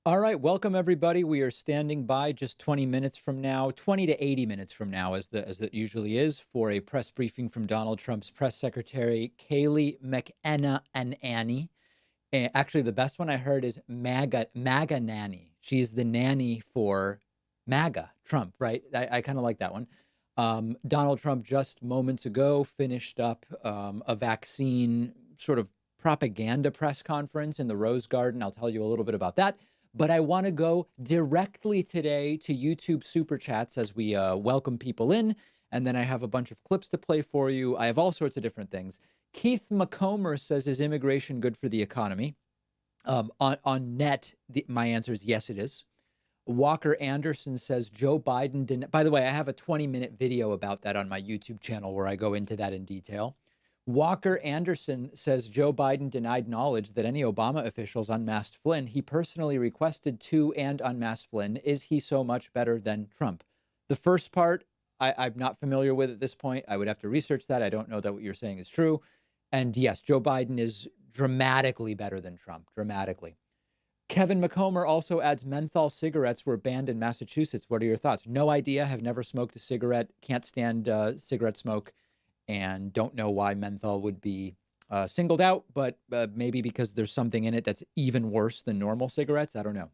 All right, welcome everybody. We are standing by just 20 minutes from now, 20 to 80 minutes from now, as it usually is, for a press briefing from Donald Trump's press secretary, Kayleigh McEnany. And actually, the best one I heard is MAGA nanny. She is the nanny for MAGA Trump, right? I kind of like that one. Donald Trump just moments ago finished up a vaccine sort of propaganda press conference in the Rose Garden. I'll tell you a little bit about that. But I want to go directly today to YouTube Super Chats as we welcome people in. And then I have a bunch of clips to play for you. I have all sorts of different things. Keith McComber says, is immigration good for the economy? On net, my answer is yes, it is. Walker Anderson says Joe Biden didn't. By the way, I have a 20-minute video about that on my YouTube channel where I go into that in detail. Walker Anderson says Joe Biden denied knowledge that any Obama officials unmasked Flynn. He personally requested to and unmasked Flynn. Is he so much better than Trump? The first part, I'm not familiar with at this point. I would have to research that. I don't know that what you're saying is true. And yes, Joe Biden is dramatically better than Trump, dramatically. Kevin McComber also adds menthol cigarettes were banned in Massachusetts. What are your thoughts? No idea. Have never smoked a cigarette. Can't stand cigarette smoke, and don't know why menthol would be singled out, but maybe because there's something in it that's even worse than normal cigarettes. I don't know.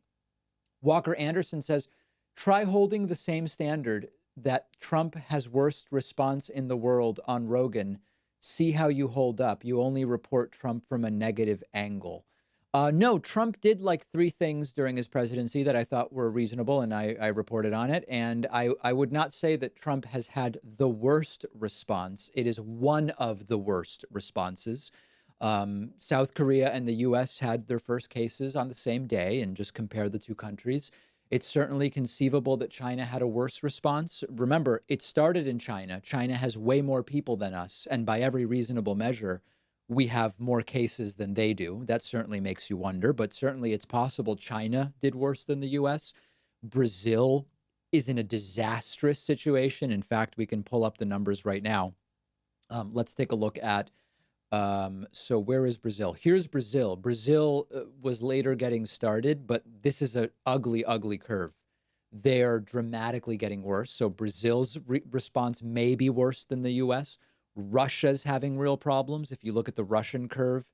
Walker Anderson says, try holding the same standard that Trump has worst response in the world on Rogan. See how you hold up. You only report Trump from a negative angle. No, Trump did like three things during his presidency that I thought were reasonable, and I reported on it. And I would not say that Trump has had the worst response. It is one of the worst responses. South Korea and the U.S. had their first cases on the same day, and just compare the two countries. It's certainly conceivable that China had a worse response. Remember, it started in China. China has way more people than us, and by every reasonable measure, we have more cases than they do. That certainly makes you wonder, but certainly it's possible China did worse than the US. Brazil is in a disastrous situation. In fact, we can pull up the numbers right now. Let's take a look at, so where is Brazil? Here's Brazil. Brazil was later getting started, but this is an ugly, ugly curve. They're dramatically getting worse. So Brazil's response may be worse than the US. Russia's having real problems. If you look at the Russian curve,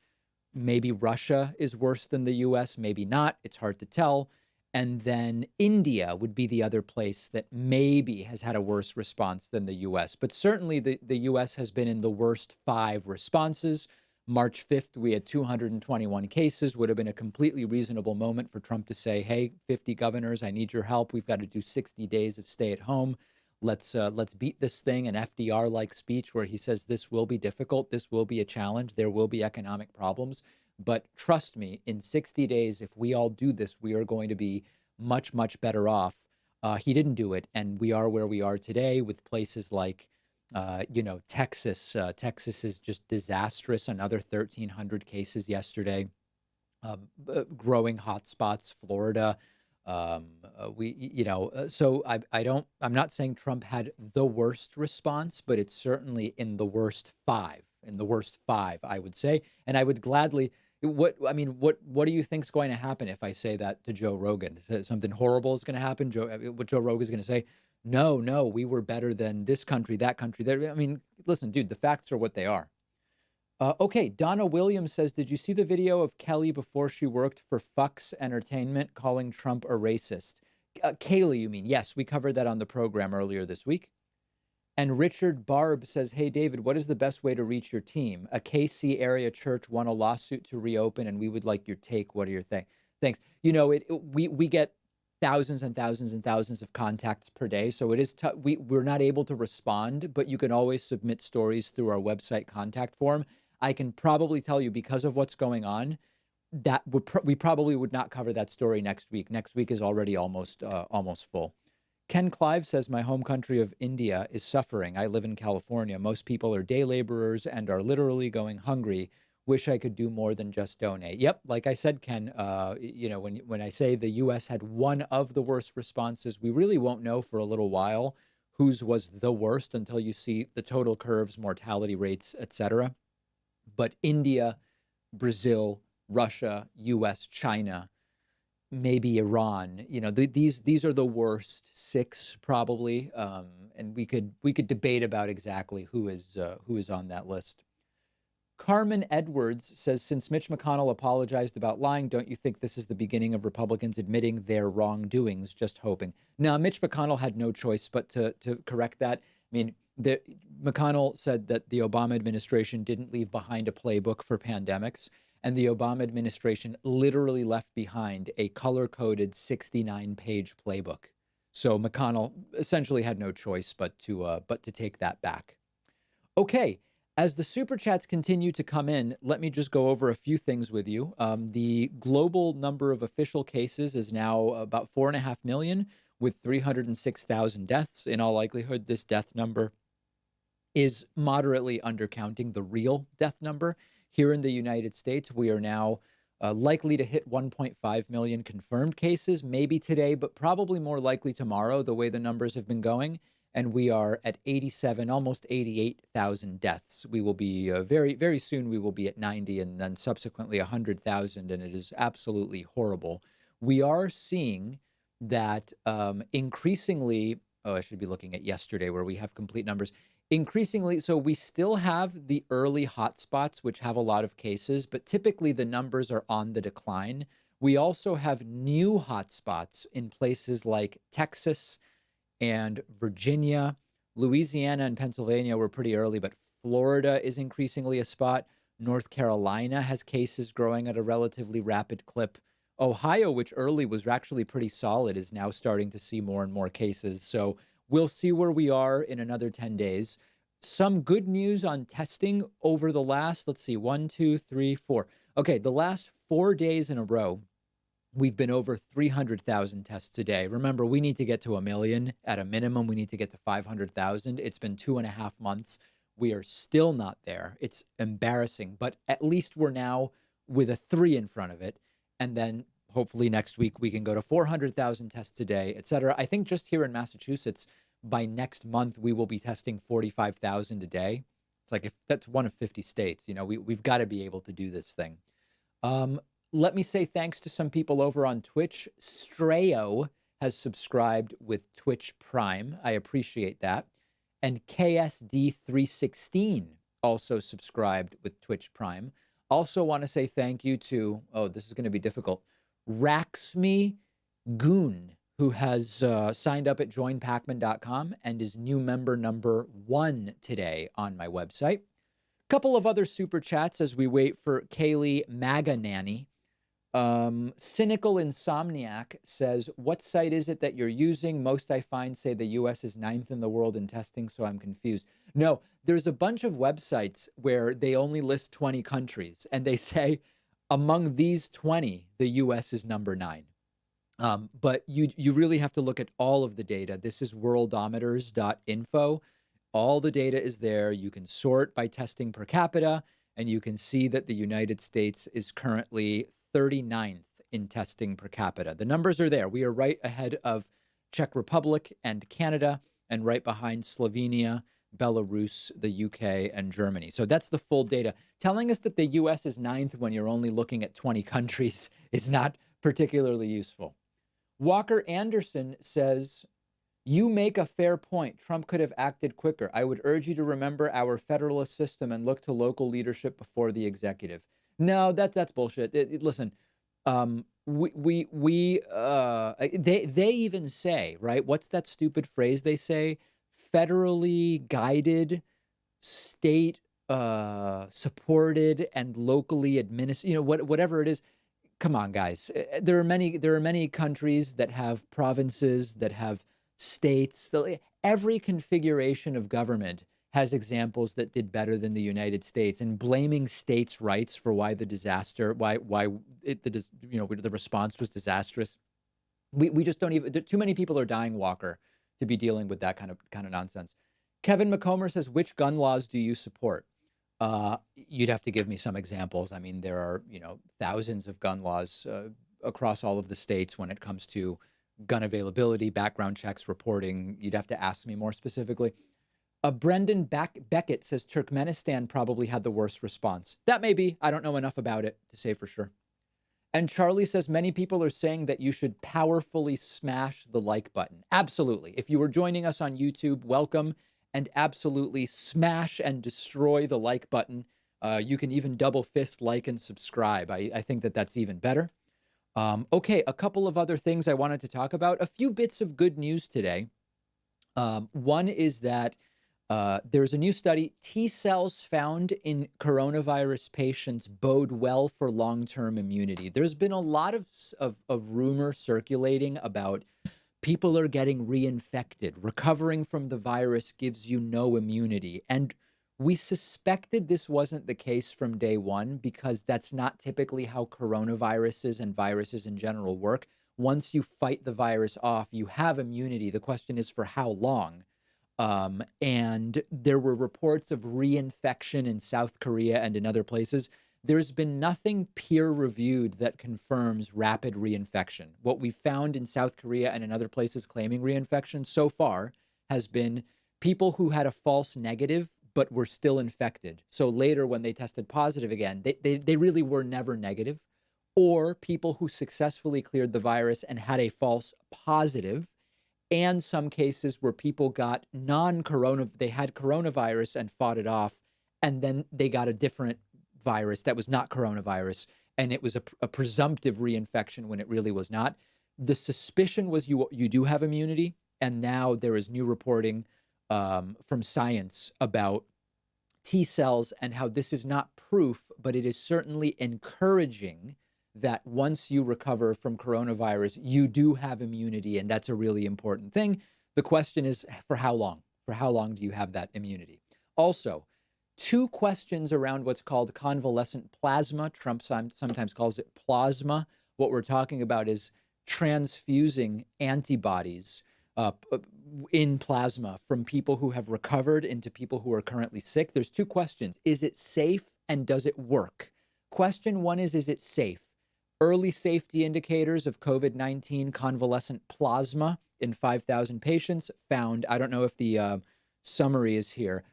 maybe Russia is worse than the US, maybe not. It's hard to tell. And then India would be the other place that maybe has had a worse response than the US. But certainly the US has been in the worst 5 responses. March 5th, we had 221 cases. Would have been a completely reasonable moment for Trump to say, hey, 50 governors, I need your help. We've got to do 60 days of stay at home. Let's beat this thing, an FDR-like speech where he says this will be difficult, this will be a challenge, there will be economic problems. But trust me, in 60 days, if we all do this, we are going to be much, much better off. He didn't do it, and we are where we are today with places like, Texas. Texas is just disastrous. Another 1,300 cases yesterday. Growing hotspots, Florida. I'm not saying Trump had the worst response, but it's certainly in the worst 5, I would say. And I would gladly, what do you think is going to happen if I say that to Joe Rogan? Something horrible is going to happen. What Joe Rogan is going to say, no, we were better than this country, that country. I mean, listen, dude, the facts are what they are. Okay, Donna Williams says, did you see the video of Kelly before she worked for Fox Entertainment calling Trump a racist? Kayleigh, you mean? Yes, we covered that on the program earlier this week. And Richard Barb says, hey, David, what is the best way to reach your team? A KC area church won a lawsuit to reopen, and we would like your take. What are your thanks? We get thousands and thousands and thousands of contacts per day. So it is we're not able to respond, but you can always submit stories through our website contact form. I can probably tell you, because of what's going on, that we probably would not cover that story next week. Next week is already almost full. Ken Clive says, my home country of India is suffering. I live in California. Most people are day laborers and are literally going hungry. Wish I could do more than just donate. Yep, like I said, Ken, when I say the U.S. had one of the worst responses, we really won't know for a little while whose was the worst until you see the total curves, mortality rates, etc. But India, Brazil, Russia, U.S., China, maybe Iran. These are the worst 6 probably, and we could debate about exactly who is on that list. Carmen Edwards says, since Mitch McConnell apologized about lying, don't you think this is the beginning of Republicans admitting their wrongdoings? Just hoping. Now, Mitch McConnell had no choice but to correct that. I mean, McConnell said that the Obama administration didn't leave behind a playbook for pandemics, and the Obama administration literally left behind a color-coded 69-page playbook. So McConnell essentially had no choice but to take that back. Okay. As the super chats continue to come in, let me just go over a few things with you. The global number of official cases is now about 4.5 million, with 306,000 deaths. In all likelihood, this death number is moderately undercounting the real death number. Here in the United States, we are now likely to hit 1.5 million confirmed cases, maybe today, but probably more likely tomorrow, the way the numbers have been going. And we are at 87, almost 88,000 deaths. We will be very, very soon, we will be at 90 and then subsequently 100,000. And it is absolutely horrible. We are seeing that increasingly, I should be looking at yesterday where we have complete numbers. Increasingly, so we still have the early hotspots, which have a lot of cases, but typically the numbers are on the decline. We also have new hotspots in places like Texas and Virginia. Louisiana and Pennsylvania were pretty early, but Florida is increasingly a spot. North Carolina has cases growing at a relatively rapid clip. Ohio, which early was actually pretty solid, is now starting to see more and more cases. So we'll see where we are in another 10 days. Some good news on testing over the last, let's see, 1, 2, 3, 4. Okay, the last 4 days in a row, we've been over 300,000 tests a day. Remember, we need to get to 1 million at a minimum. We need to get to 500,000. It's been 2.5 months. We are still not there. It's embarrassing, but at least we're now with a 3 in front of it. And then hopefully next week we can go to 400,000 tests a day, et cetera. I think just here in Massachusetts, by next month, we will be testing 45,000 a day. It's like, if that's one of 50 states, we've got to be able to do this thing. Let me say thanks to some people over on Twitch. Strayo has subscribed with Twitch Prime. I appreciate that. And KSD316 also subscribed with Twitch Prime. Also want to say thank you to, this is going to be difficult, Raxmi Goon, who has signed up at joinpacman.com and is new member number 1 today on my website. Couple of other super chats as we wait for Kayleigh McEnany. Cynical Insomniac says, what site is it that you're using? Most I find say the U.S. is 9th in the world in testing, so I'm confused. No, there's a bunch of websites where they only list 20 countries, and they say among these 20, the U.S. is number 9. But you really have to look at all of the data. This is worldometers.info. All the data is there. You can sort by testing per capita, and you can see that the United States is currently 39th in testing per capita. The numbers are there. We are right ahead of Czech Republic and Canada, and right behind Slovenia, Belarus, the UK, and Germany. So that's the full data. Telling us that the US is 9th when you're only looking at 20 countries is not particularly useful. Walker Anderson says, you make a fair point. Trump could have acted quicker. I would urge you to remember our federalist system and look to local leadership before the executive. No, that's bullshit. Listen, they even say, right? What's that stupid phrase they say? Federally guided, state supported, and locally administered. Whatever it is. Come on, guys. There are many countries that have provinces, that have states. Every configuration of government has examples that did better than the United States, and blaming states' rights for why the response was disastrous. We just don't even. Too many people are dying, Walker, to be dealing with that kind of nonsense. Kevin McComber says, which gun laws do you support? You'd have to give me some examples. I mean, there are thousands of gun laws across all of the states when it comes to gun availability, background checks, reporting. You'd have to ask me more specifically. Brendan Beckett says Turkmenistan probably had the worst response. That may be. I don't know enough about it to say for sure. And Charlie says many people are saying that you should powerfully smash the like button. Absolutely. If you were joining us on YouTube, welcome, and absolutely smash and destroy the like button. You can even double fist like and subscribe. I think that that's even better. Okay, a couple of other things I wanted to talk about. A few bits of good news today. One is that there's a new study. T cells found in coronavirus patients bode well for long-term immunity. There's been a lot of rumor circulating about people are getting reinfected. Recovering from the virus gives you no immunity. And we suspected this wasn't the case from day one because that's not typically how coronaviruses and viruses in general work. Once you fight the virus off, you have immunity. The question is for how long? And there were reports of reinfection in South Korea and in other places. There's been nothing peer-reviewed that confirms rapid reinfection. What we found in South Korea and in other places claiming reinfection so far has been people who had a false negative but were still infected. So later when they tested positive again, they really were never negative. Or people who successfully cleared the virus and had a false positive, and some cases where people got non-corona, they had coronavirus and fought it off, and then they got a different virus that was not coronavirus, and it was a presumptive reinfection when it really was not. The suspicion was you do have immunity, and now there is new reporting from science about T cells and how this is not proof, but it is certainly encouraging that once you recover from coronavirus, you do have immunity, and that's a really important thing. The question is, for how long? For how long do you have that immunity? Also, two questions around what's called convalescent plasma. Trump sometimes calls it plasma. What we're talking about is transfusing antibodies in plasma from people who have recovered into people who are currently sick. There's two questions. Is it safe and does it work? Question one is it safe? Early safety indicators of COVID-19 convalescent plasma in 5,000 patients found, I don't know if the summary is here.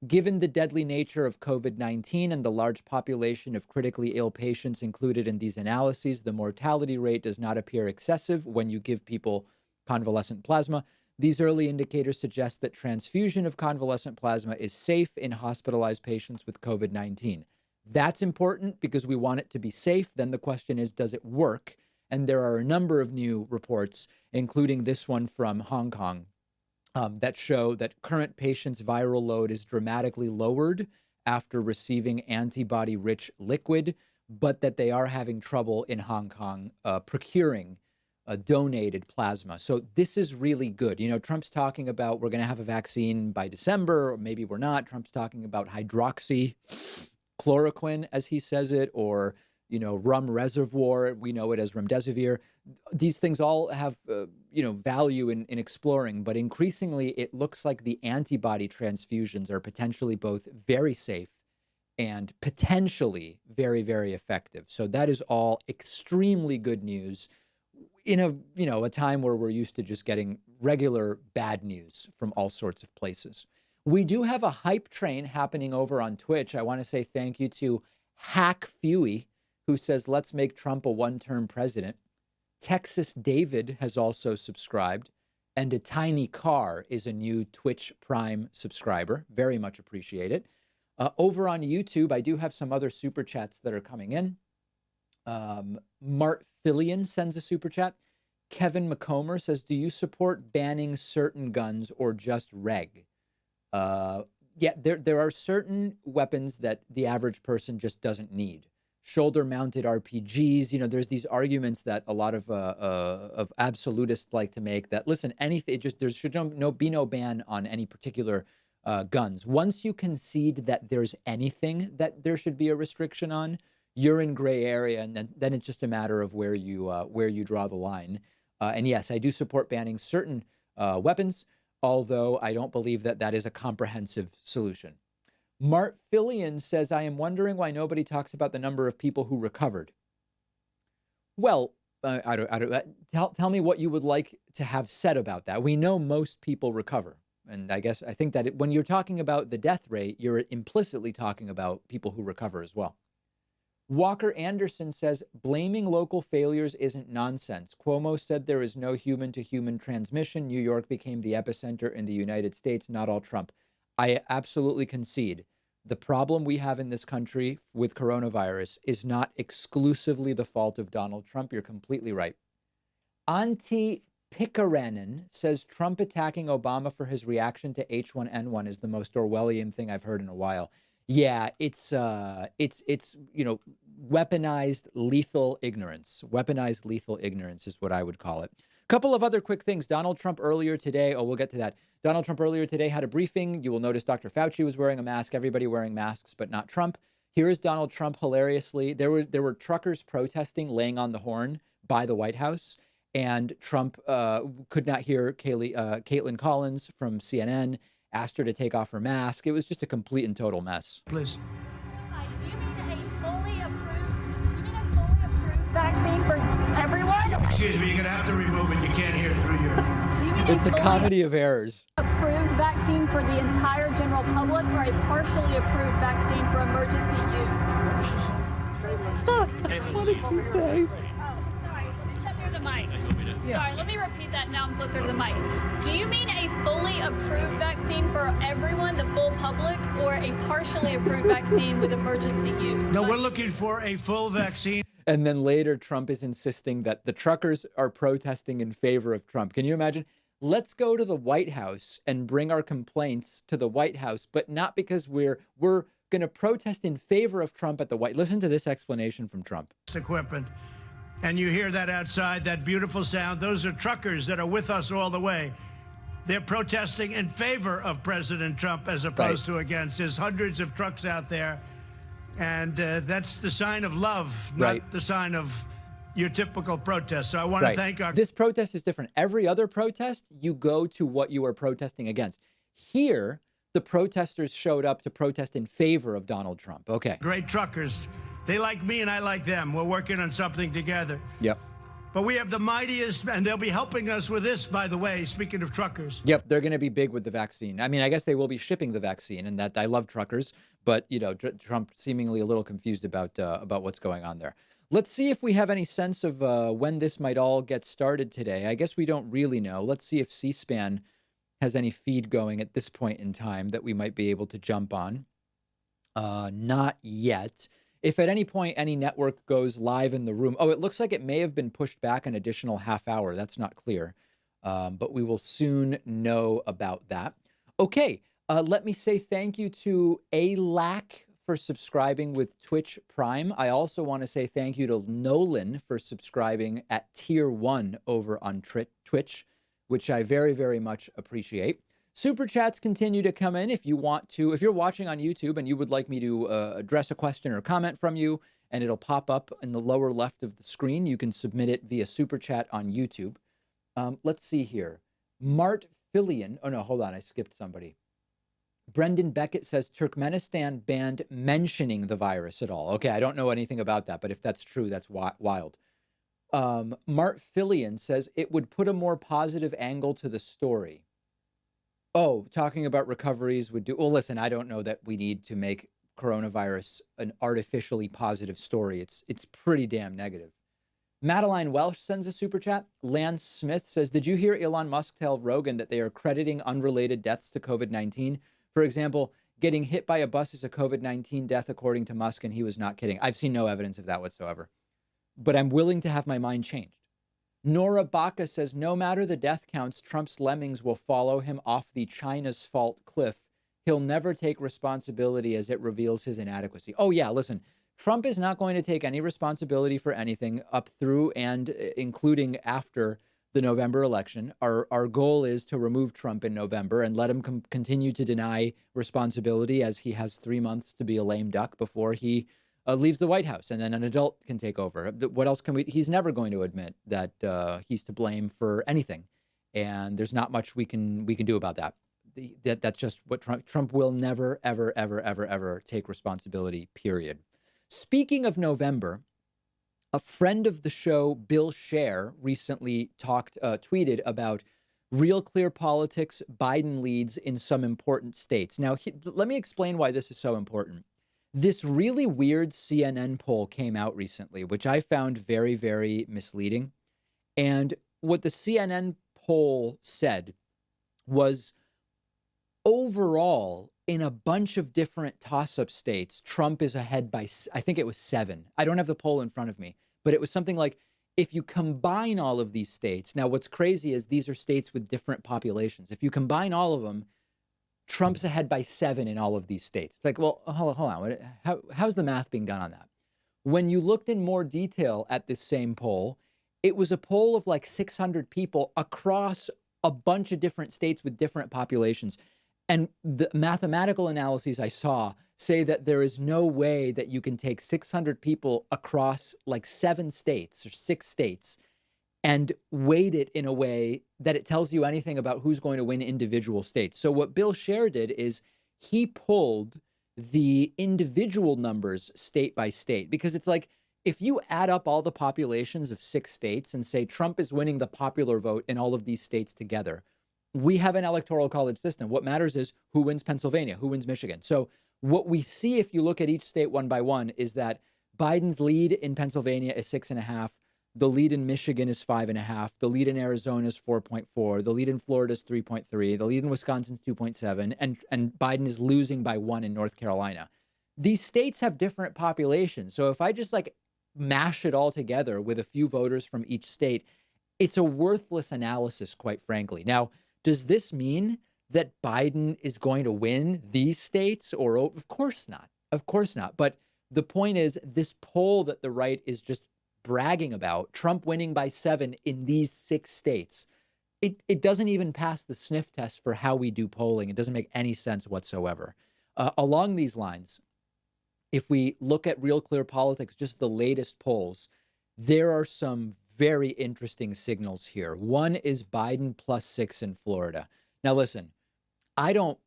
Given the deadly nature of COVID-19 and the large population of critically ill patients included in these analyses, the mortality rate does not appear excessive when you give people convalescent plasma. These early indicators suggest that transfusion of convalescent plasma is safe in hospitalized patients with COVID-19. That's important because we want it to be safe. Then the question is, does it work? And there are a number of new reports, including this one from Hong Kong, that show that current patients' viral load is dramatically lowered after receiving antibody-rich liquid, but that they are having trouble in Hong Kong procuring donated plasma. So this is really good. You know, Trump's talking about we're going to have a vaccine by December, or maybe we're not. Trump's talking about hydroxychloroquine, as he says it, or, you know, rum reservoir. We know it as remdesivir. These things all have, value in exploring, but increasingly it looks like the antibody transfusions are potentially both very safe and potentially very, very effective. So that is all extremely good news in a time where we're used to just getting regular bad news from all sorts of places. We do have a hype train happening over on Twitch. I want to say thank you to Hack Fewy, who says, let's make Trump a one-term president. Texas David has also subscribed, and a Tiny Car is a new Twitch Prime subscriber. Very much appreciate it. Over on YouTube, I do have some other super chats that are coming in. Mart Fillion sends a super chat. Kevin McComer says, do you support banning certain guns or just reg? Yeah, there are certain weapons that the average person just doesn't need. Shoulder-mounted RPGs, there's these arguments that a lot of absolutists like to make that, listen, anything, there should be no ban on any particular guns. Once you concede that there's anything that there should be a restriction on, you're in gray area, and then it's just a matter of where you draw the line. And yes, I do support banning certain weapons, although I don't believe that is a comprehensive solution. Mart Fillion says, I am wondering why nobody talks about the number of people who recovered. Well, tell me what you would like to have said about that. We know most people recover. And I think that when you're talking about the death rate, you're implicitly talking about people who recover as well. Walker Anderson says, blaming local failures isn't nonsense. Cuomo said there is no human-to-human transmission. New York became the epicenter in the United States, not all Trump. I absolutely concede. The problem we have in this country with coronavirus is not exclusively the fault of Donald Trump. You're completely right. Antti Pikkarainen says Trump attacking Obama for his reaction to H1N1 is the most Orwellian thing I've heard in a while. Yeah, it's weaponized lethal ignorance. Weaponized lethal ignorance is what I would call it. Couple of other quick things. Donald Trump earlier today, we'll get to that. Donald Trump earlier today had a briefing. You will notice Dr. Fauci was wearing a mask, everybody wearing masks, but not Trump. Here is Donald Trump hilariously. There were truckers protesting, laying on the horn by the White House, and Trump could not hear Caitlin Collins from CNN, asked her to take off her mask. It was just a complete and total mess. Please. Do you mean a fully approved vaccine for everyone? Excuse me, you're gonna have to remove it. You can't hear through your. It's a comedy of errors. Approved vaccine for the entire general public, or a partially approved vaccine for emergency use? What did she say? Sorry, step near the mic. Sorry, let me repeat that now I'm closer to the mic. Do you mean a fully approved vaccine for everyone, the full public, or a partially approved vaccine with emergency use? No, we're looking for a full vaccine. And then later, Trump is insisting that the truckers are protesting in favor of Trump. Can you imagine? Let's go to the White House and bring our complaints to the White House, but not because we're going to protest in favor of Trump at the White. Listen to this explanation from Trump. Equipment. And you hear that outside, that beautiful sound. Those are truckers that are with us all the way. They're protesting in favor of President Trump as opposed to against. There's hundreds of trucks out there. And that's the sign of love, not the sign of your typical protest. So I want to thank our... This protest is different. Every other protest, you go to what you are protesting against. Here, the protesters showed up to protest in favor of Donald Trump. Okay. Great truckers. They like me and I like them. We're working on something together. Yep. But we have the mightiest, and they'll be helping us with this, by the way, speaking of truckers. Yep, they're going to be big with the vaccine. I mean, I guess they will be shipping the vaccine, and that I love truckers, but, Trump seemingly a little confused about what's going on there. Let's see if we have any sense of when this might all get started today. I guess we don't really know. Let's see if C-SPAN has any feed going at this point in time that we might be able to jump on. Not yet. If at any point any network goes live in the room, it looks like it may have been pushed back an additional half hour. That's not clear, but we will soon know about that. Okay, let me say thank you to ALAC for subscribing with Twitch Prime. I also want to say thank you to Nolan for subscribing at Tier 1 over on Twitch, which I very, very much appreciate. Super chats continue to come in if you want to. If you're watching on YouTube and you would like me to address a question or comment from you, and it'll pop up in the lower left of the screen, you can submit it via super chat on YouTube. Let's see here. Mart Fillion. Oh, no, hold on. I skipped somebody. Brendan Beckett says Turkmenistan banned mentioning the virus at all. Okay, I don't know anything about that, but if that's true, that's wild. Mart Fillion says it would put a more positive angle to the story. Oh, talking about recoveries would do... Well, listen, I don't know that we need to make coronavirus an artificially positive story. It's pretty damn negative. Madeline Welsh sends a super chat. Lance Smith says, did you hear Elon Musk tell Rogan that they are crediting unrelated deaths to COVID-19? For example, getting hit by a bus is a COVID-19 death, according to Musk, and he was not kidding. I've seen no evidence of that whatsoever. But I'm willing to have my mind changed. Nora Baca says, no matter the death counts, Trump's lemmings will follow him off the China's fault cliff. He'll never take responsibility as it reveals his inadequacy. Oh, yeah, listen, Trump is not going to take any responsibility for anything up through and including after the November election. Our goal is to remove Trump in November and let him continue to deny responsibility as he has 3 months to be a lame duck before he leaves the White House, and then an adult can take over. What else can we... He's never going to admit that he's to blame for anything, and there's not much we can do about that. That's just what Trump will never, ever, ever, ever, ever take responsibility, period. Speaking of November, a friend of the show, Bill Scher, recently tweeted about Real Clear Politics, Biden leads in some important states. Now, let me explain why this is so important. This really weird CNN poll came out recently, which I found very, very misleading. And what the CNN poll said was overall, in a bunch of different toss-up states, Trump is ahead by, I think it was 7. I don't have the poll in front of me, but it was something like, if you combine all of these states, now what's crazy is these are states with different populations. If you combine all of them, Trump's ahead by 7 in all of these states. It's like, well, hold on. How's the math being done on that? When you looked in more detail at this same poll, it was a poll of like 600 people across a bunch of different states with different populations. And the mathematical analyses I saw say that there is no way that you can take 600 people across like 7 states or 6 states and weight it in a way that it tells you anything about who's going to win individual states. So what Bill Scher did is he pulled the individual numbers state by state, because it's like, if you add up all the populations of 6 states and say Trump is winning the popular vote in all of these states together, we have an electoral college system. What matters is who wins Pennsylvania, who wins Michigan. So what we see if you look at each state one by one is that Biden's lead in Pennsylvania is 6.5. The lead in Michigan is 5.5. The lead in Arizona is 4.4. The lead in Florida is 3.3. The lead in Wisconsin is 2.7. And Biden is losing by 1 in North Carolina. These states have different populations. So if I just like mash it all together with a few voters from each state, it's a worthless analysis, quite frankly. Now, does this mean that Biden is going to win these states? Or of course not. Of course not. But the point is, this poll that the right is just bragging about, Trump winning by 7 in these 6 states, it doesn't even pass the sniff test for how we do polling. It doesn't make any sense whatsoever. Along these lines, if we look at Real Clear Politics, just the latest polls, there are some very interesting signals here. One is Biden +6 in Florida. Now, listen, I don't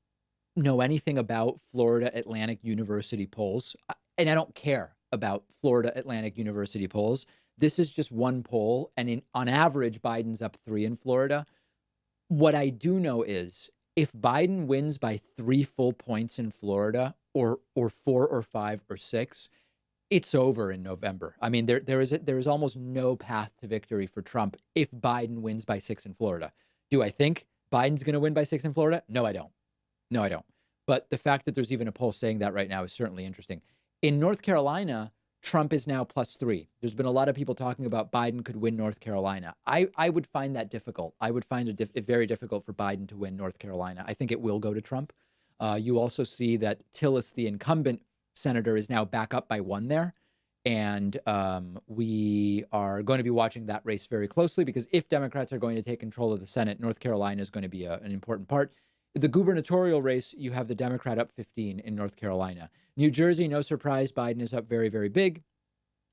know anything about Florida Atlantic University polls, and I don't care about Florida Atlantic University polls. This is just one poll, and on average, Biden's up 3 in Florida. What I do know is if Biden wins by 3 full points in Florida, or 4 or 5 or 6, it's over in November. I mean, there is almost no path to victory for Trump if Biden wins by 6 in Florida. Do I think Biden's going to win by 6 in Florida? No, I don't. No, I don't. But the fact that there's even a poll saying that right now is certainly interesting. In North Carolina, Trump is now +3. There's been a lot of people talking about Biden could win North Carolina. I would find that difficult. I would find it very difficult for Biden to win North Carolina. I think it will go to Trump. You also see that Tillis, the incumbent senator, is now back up by 1 there. And we are going to be watching that race very closely, because if Democrats are going to take control of the Senate, North Carolina is going to be an important part. The gubernatorial race, you have the Democrat up 15 in North Carolina. New Jersey, no surprise, Biden is up very, very big.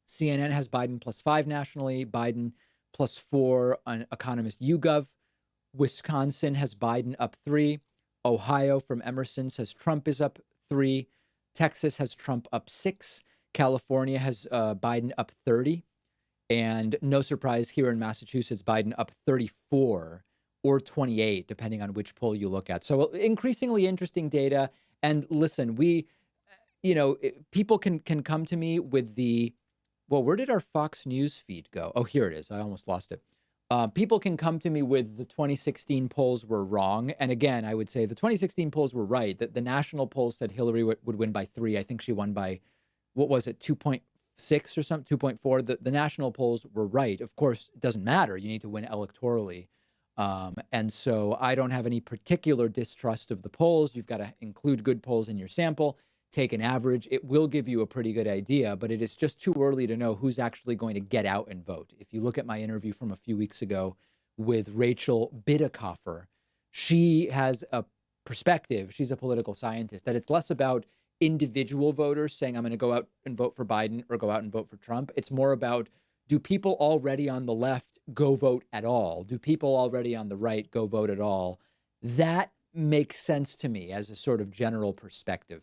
CNN has Biden +5 nationally, Biden +4 on economist YouGov. Wisconsin has Biden up 3. Ohio from Emerson says Trump is up 3. Texas has Trump up 6. California has Biden up 30. And no surprise here in Massachusetts, Biden up 34 or 28, depending on which poll you look at. So increasingly interesting data. And listen, people can come to me with where did our Fox News feed go? Oh, here it is. I almost lost it. People can come to me with the 2016 polls were wrong. And again, I would say the 2016 polls were right. That the national polls said Hillary would win by 3. I think she won by, 2.6 or something, 2.4. The national polls were right. Of course, it doesn't matter. You need to win electorally. And so I don't have any particular distrust of the polls. You've got to include good polls in your sample, take an average. It will give you a pretty good idea, but it is just too early to know who's actually going to get out and vote. If you look at my interview from a few weeks ago with Rachel Bidekoffer, she has a perspective. She's a political scientist, that it's less about individual voters saying, I'm going to go out and vote for Biden or go out and vote for Trump. It's more about, do people already on the left go vote at all? Do people already on the right go vote at all? That makes sense to me as a sort of general perspective.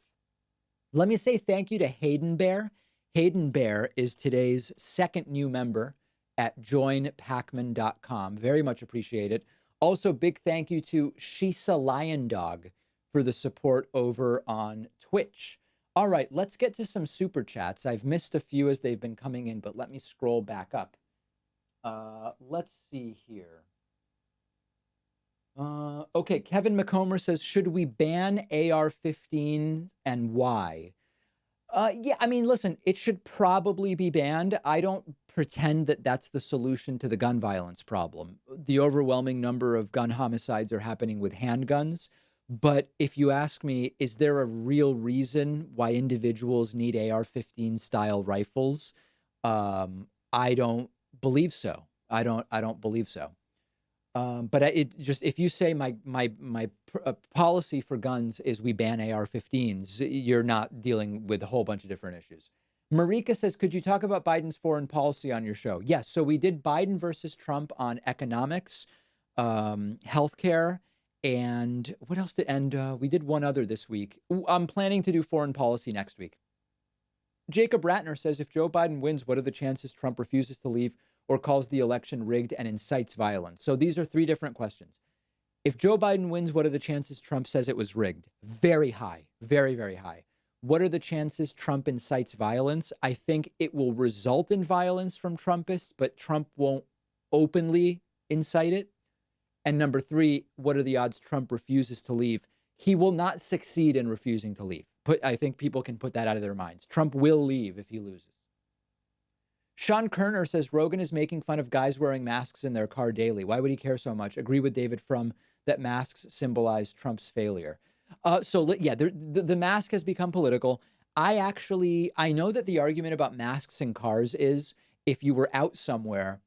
Let me say thank you to Hayden Bear. Hayden Bear is today's second new member at joinpacman.com. Very much appreciate it. Also, big thank you to Shisa Lion Dog for the support over on Twitch. All right, let's get to some super chats. I've missed a few as they've been coming in, but let me scroll back up. Let's see here. Okay, Kevin McComer says, should we ban AR-15 and why? Yeah, I mean, listen, it should probably be banned. I don't pretend that that's the solution to the gun violence problem. The overwhelming number of gun homicides are happening with handguns. But if you ask me, is there a real reason why individuals need AR-15 style rifles? I don't believe so. I don't believe so. But it just, if you say my policy for guns is we ban AR-15s, you're not dealing with a whole bunch of different issues. Marika says, could you talk about Biden's foreign policy on your show? Yes. So we did Biden versus Trump on economics, healthcare, and what else? We did one other this week. I'm planning to do foreign policy next week. Jacob Ratner says, if Joe Biden wins, what are the chances Trump refuses to leave or calls the election rigged and incites violence? So these are three different questions. If Joe Biden wins, what are the chances Trump says it was rigged? Very high, very, very high. What are the chances Trump incites violence? I think it will result in violence from Trumpists, but Trump won't openly incite it. And number three, what are the odds Trump refuses to leave? He will not succeed in refusing to leave. I think people can put that out of their minds. Trump will leave if he loses. Sean Kerner says, Rogan is making fun of guys wearing masks in their car daily. Why would he care so much? Agree with David Frum that masks symbolize Trump's failure. The mask has become political. I know that the argument about masks in cars is if you were out somewhere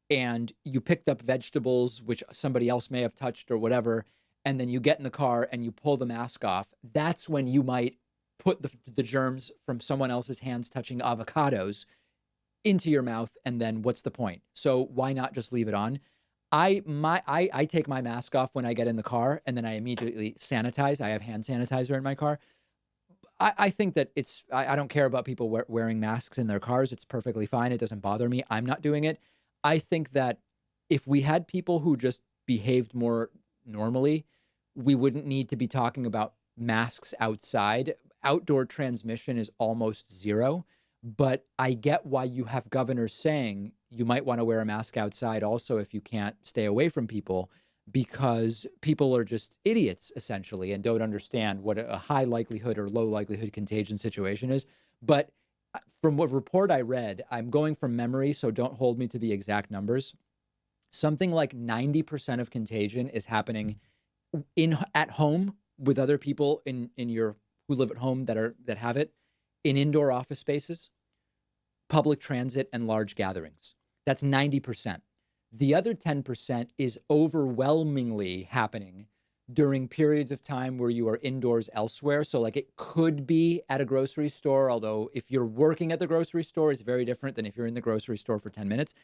and you picked up vegetables, which somebody else may have touched or whatever, and then you get in the car and you pull the mask off, that's when you might put the germs from someone else's hands touching avocados into your mouth, and then what's the point? So why not just leave it on? I take my mask off when I get in the car, and then I immediately sanitize. I have hand sanitizer in my car. I think that I don't care about people wearing masks in their cars. It's perfectly fine. It doesn't bother me. I'm not doing it. I think that if we had people who just behaved more normally, we wouldn't need to be talking about masks outside. Outdoor transmission is almost zero. But I get why you have governors saying you might want to wear a mask outside also if you can't stay away from people, because people are just idiots, essentially, and don't understand what a high likelihood or low likelihood contagion situation is. But from what report I read, I'm going from memory, so don't hold me to the exact numbers. Something like 90% of contagion is happening at home with other people who live at home that have it, in indoor office spaces, public transit, and large gatherings. That's 90%. The other 10% is overwhelmingly happening during periods of time where you are indoors elsewhere. So like it could be at a grocery store, although if you're working at the grocery store, it's very different than if you're in the grocery store for 10 minutes.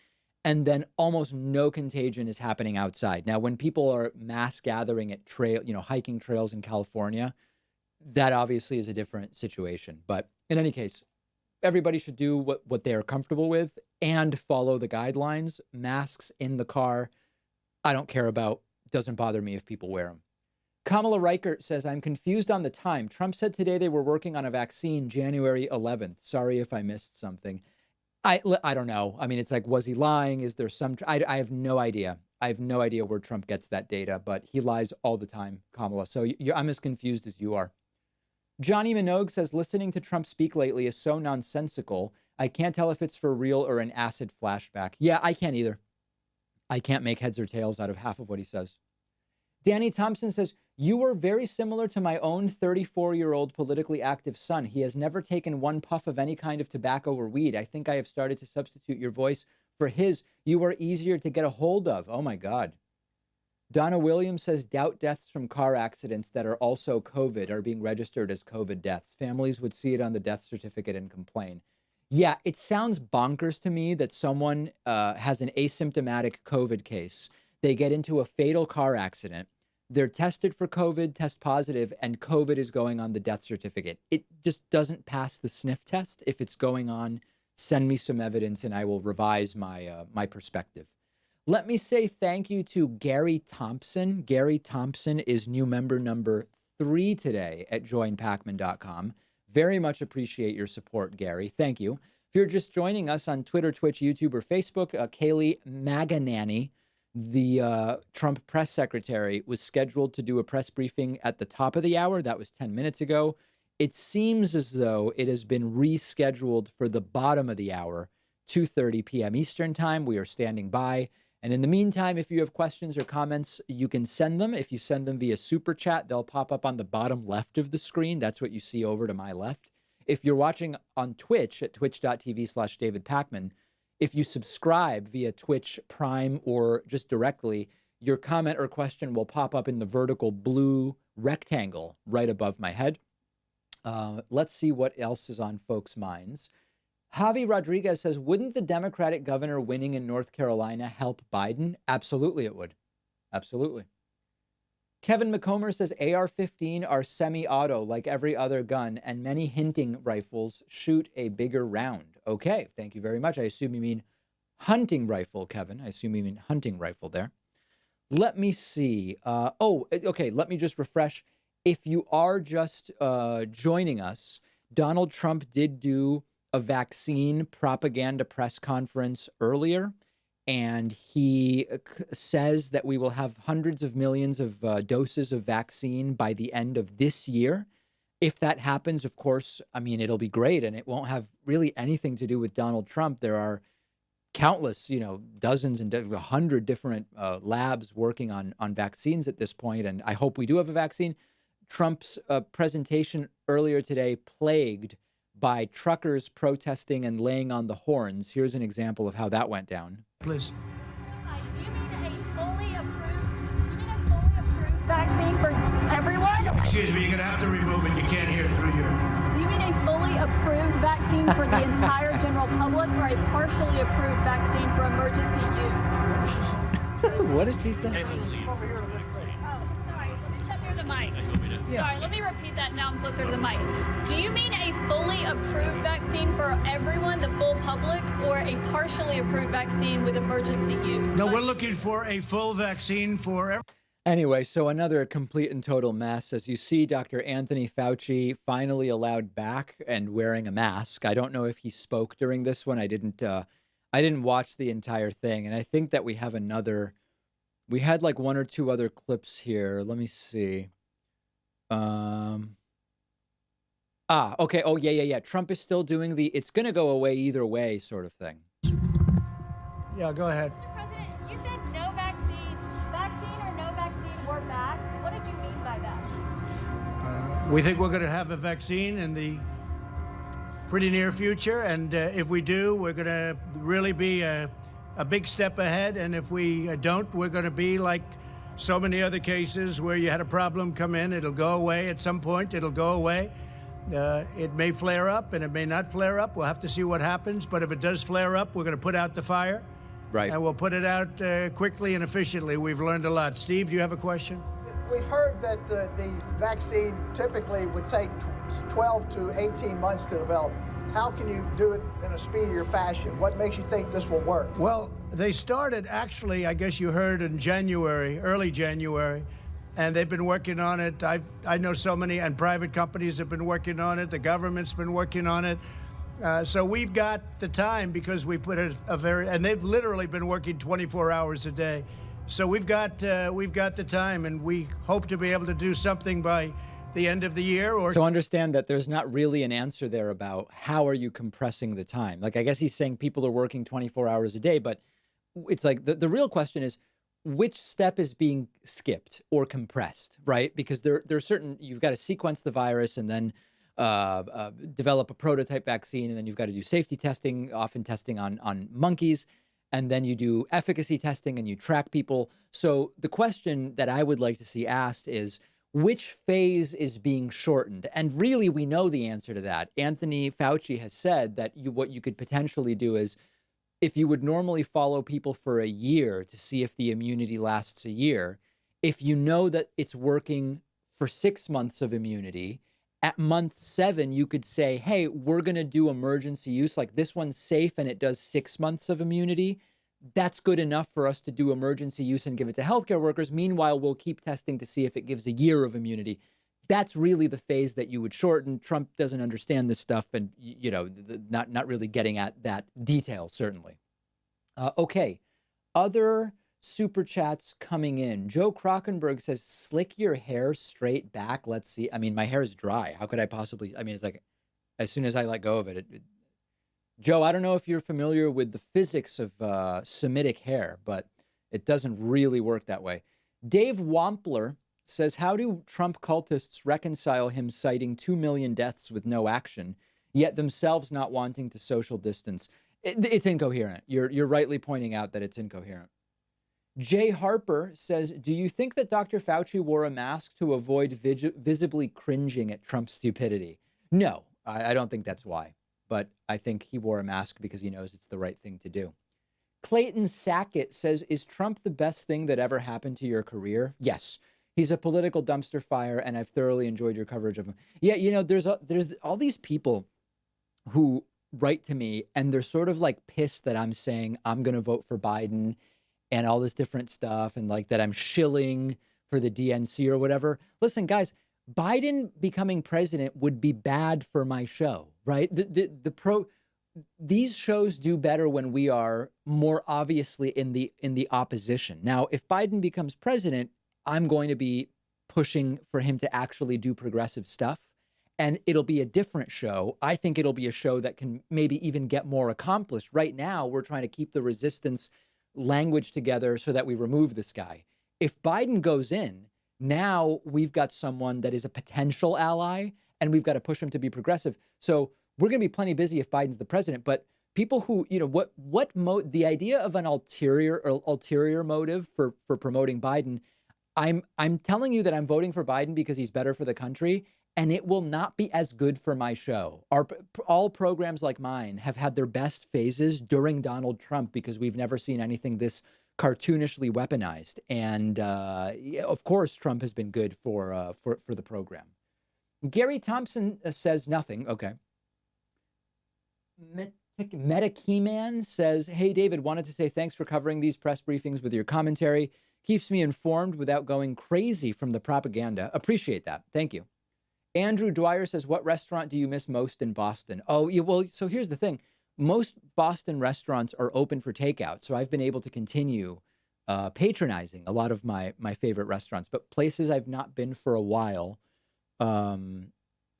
And then almost no contagion is happening outside. Now, when people are mass gathering at hiking trails in California, that obviously is a different situation. But in any case, everybody should do what they are comfortable with and follow the guidelines. Masks in the car, I don't care about. Doesn't bother me if people wear them. Kamala Reichert says, I'm confused on the time. Trump said today they were working on a vaccine January 11th. Sorry if I missed something. I don't know. I mean, it's like, was he lying? Is there some, I have no idea. I have no idea where Trump gets that data, but he lies all the time, Kamala. So I'm as confused as you are. Johnny Minogue says, listening to Trump speak lately is so nonsensical. I can't tell if it's for real or an acid flashback. Yeah, I can't either. I can't make heads or tails out of half of what he says. Danny Thompson says, you are very similar to my own 34-year-old politically active son. He has never taken one puff of any kind of tobacco or weed. I think I have started to substitute your voice for his. You are easier to get a hold of. Oh, my God. Donna Williams says, doubt deaths from car accidents that are also COVID are being registered as COVID deaths. Families would see it on the death certificate and complain. Yeah, it sounds bonkers to me that someone has an asymptomatic COVID case. They get into a fatal car accident. They're tested for COVID, test positive, and COVID is going on the death certificate. It just doesn't pass the sniff test. If it's going on, send me some evidence and I will revise my perspective. Let me say thank you to Gary Thompson. Gary Thompson is new member number 3 today at joinpacman.com. Very much appreciate your support, Gary. Thank you. If you're just joining us on Twitter, Twitch, YouTube, or Facebook, Kayleigh McEnany, the Trump press secretary, was scheduled to do a press briefing at the top of the hour. That was 10 minutes ago. It seems as though it has been rescheduled for the bottom of the hour, 2:30 p.m. Eastern time. We are standing by. And in the meantime, if you have questions or comments, you can send them. If you send them via Super Chat, they'll pop up on the bottom left of the screen. That's what you see over to my left. If you're watching on Twitch at twitch.tv/David Pakman, if you subscribe via Twitch Prime or just directly, your comment or question will pop up in the vertical blue rectangle right above my head. Let's see what else is on folks' minds. Javi Rodriguez says, wouldn't the Democratic governor winning in North Carolina help Biden? Absolutely it would. Absolutely. Kevin McComber says AR-15 are semi-auto like every other gun, and many hunting rifles shoot a bigger round. Okay, thank you very much. I assume you mean hunting rifle, Kevin. I assume you mean hunting rifle there. Let me see. Okay, let me just refresh. If you are just joining us, Donald Trump did do a vaccine propaganda press conference earlier, and he says that we will have hundreds of millions of doses of vaccine by the end of this year. If that happens, of course, I mean, it'll be great, and it won't have really anything to do with Donald Trump. There are countless, dozens and 100 different labs working on vaccines at this point, and I hope we do have a vaccine. Trump's presentation earlier today plagued by truckers protesting and laying on the horns. Here's an example of how that went down. Please. Do you mean a fully approved vaccine for everyone? Excuse me, you're going to have to remove it. You can't hear through your... Do you mean a fully approved vaccine for the entire general public or a partially approved vaccine for emergency use? What did she say? The mic. Sorry, let me repeat that now I'm closer to the mic. Do you mean a fully approved vaccine for everyone, the full public, or a partially approved vaccine with emergency use? No, we're looking for a full vaccine for everyone. Anyway, so another complete and total mess. As you see, Dr. Anthony Fauci finally allowed back and wearing a mask. I don't know if he spoke during this one. I didn't watch the entire thing. And I think that we have we had like one or two other clips here. Let me see. Okay. Oh, yeah. Trump is still doing it's going to go away either way sort of thing. Yeah, go ahead. Mr. President, you said no vaccine or no vaccine, we're back. What did you mean by that? We think we're going to have a vaccine in the pretty near future, and if we do, we're going to really be a big step ahead, and if we don't, we're going to be like so many other cases where you had a problem come in, it'll go away at some point, it'll go away. It may flare up and it may not flare up. We'll have to see what happens, but if it does flare up, we're going to put out the fire. Right. And we'll put it out quickly and efficiently. We've learned a lot. Steve, do you have a question? We've heard that the vaccine typically would take 12 to 18 months to develop. How can you do it in a speedier fashion? What makes you think this will work? Well, they started actually, I guess you heard in January, early January, and they've been working on it. I know so many, and private companies have been working on it. The government's been working on it. So we've got the time because we put and they've literally been working 24 hours a day. So we've got the time, and we hope to be able to do something by the end of the year. So understand that there's not really an answer there about how are you compressing the time. Like, I guess he's saying people are working 24 hours a day, but it's like the real question is which step is being skipped or compressed, right? Because there are certain, you've got to sequence the virus and then develop a prototype vaccine, and then you've got to do safety testing, often testing on monkeys, and then you do efficacy testing and you track people. So the question that I would like to see asked is, which phase is being shortened? And really, we know the answer to that. Anthony Fauci has said that what you could potentially do is, if you would normally follow people for a year to see if the immunity lasts a year, if you know that it's working for 6 months of immunity, at month 7, you could say, hey, we're going to do emergency use. Like, this one's safe and it does 6 months of immunity. That's good enough for us to do emergency use and give it to healthcare workers. Meanwhile, we'll keep testing to see if it gives a year of immunity. that's really the phase that you would shorten. Trump doesn't understand this stuff, and not really getting at that detail, certainly. Okay, other super chats coming in. Joe Krockenberg says, "Slick your hair straight back." Let's see. I mean, my hair is dry. How could I possibly? I mean, it's like as soon as I let go of it, Joe, I don't know if you're familiar with the physics of Semitic hair, but it doesn't really work that way. Dave Wampler says, "How do Trump cultists reconcile him citing 2 million deaths with no action, yet themselves not wanting to social distance?" It's incoherent. You're rightly pointing out that it's incoherent. Jay Harper says, "Do you think that Dr. Fauci wore a mask to avoid visibly cringing at Trump's stupidity?" No, I don't think that's why. But I think he wore a mask because he knows it's the right thing to do. Clayton Sackett says, "Is Trump the best thing that ever happened to your career?" Yes. He's a political dumpster fire, and I've thoroughly enjoyed your coverage of him. Yeah, there's all these people who write to me, and they're sort of like pissed that I'm saying I'm going to vote for Biden and all this different stuff, and like that I'm shilling for the DNC or whatever. Listen, guys, Biden becoming president would be bad for my show, right? These shows do better when we are more obviously in the opposition. Now, if Biden becomes president, I'm going to be pushing for him to actually do progressive stuff, and it'll be a different show. I think it'll be a show that can maybe even get more accomplished. Right now, we're trying to keep the resistance language together so that we remove this guy. If Biden goes in, now we've got someone that is a potential ally, and we've got to push him to be progressive. So we're going to be plenty busy if Biden's the president. But people who, the idea of an ulterior motive for promoting Biden, I'm telling you that I'm voting for Biden because he's better for the country, and it will not be as good for my show. All programs like mine have had their best phases during Donald Trump because we've never seen anything this cartoonishly weaponized. And of course, Trump has been good for the program. Gary Thompson says nothing. Okay. Metakeeman says, "Hey, David, wanted to say thanks for covering these press briefings with your commentary. Keeps me informed without going crazy from the propaganda. Appreciate that. Thank you." Andrew Dwyer says, "What restaurant do you miss most in Boston?" Oh, yeah, well, so here's the thing. Most Boston restaurants are open for takeout, so I've been able to continue patronizing a lot of my favorite restaurants. But places I've not been for a while,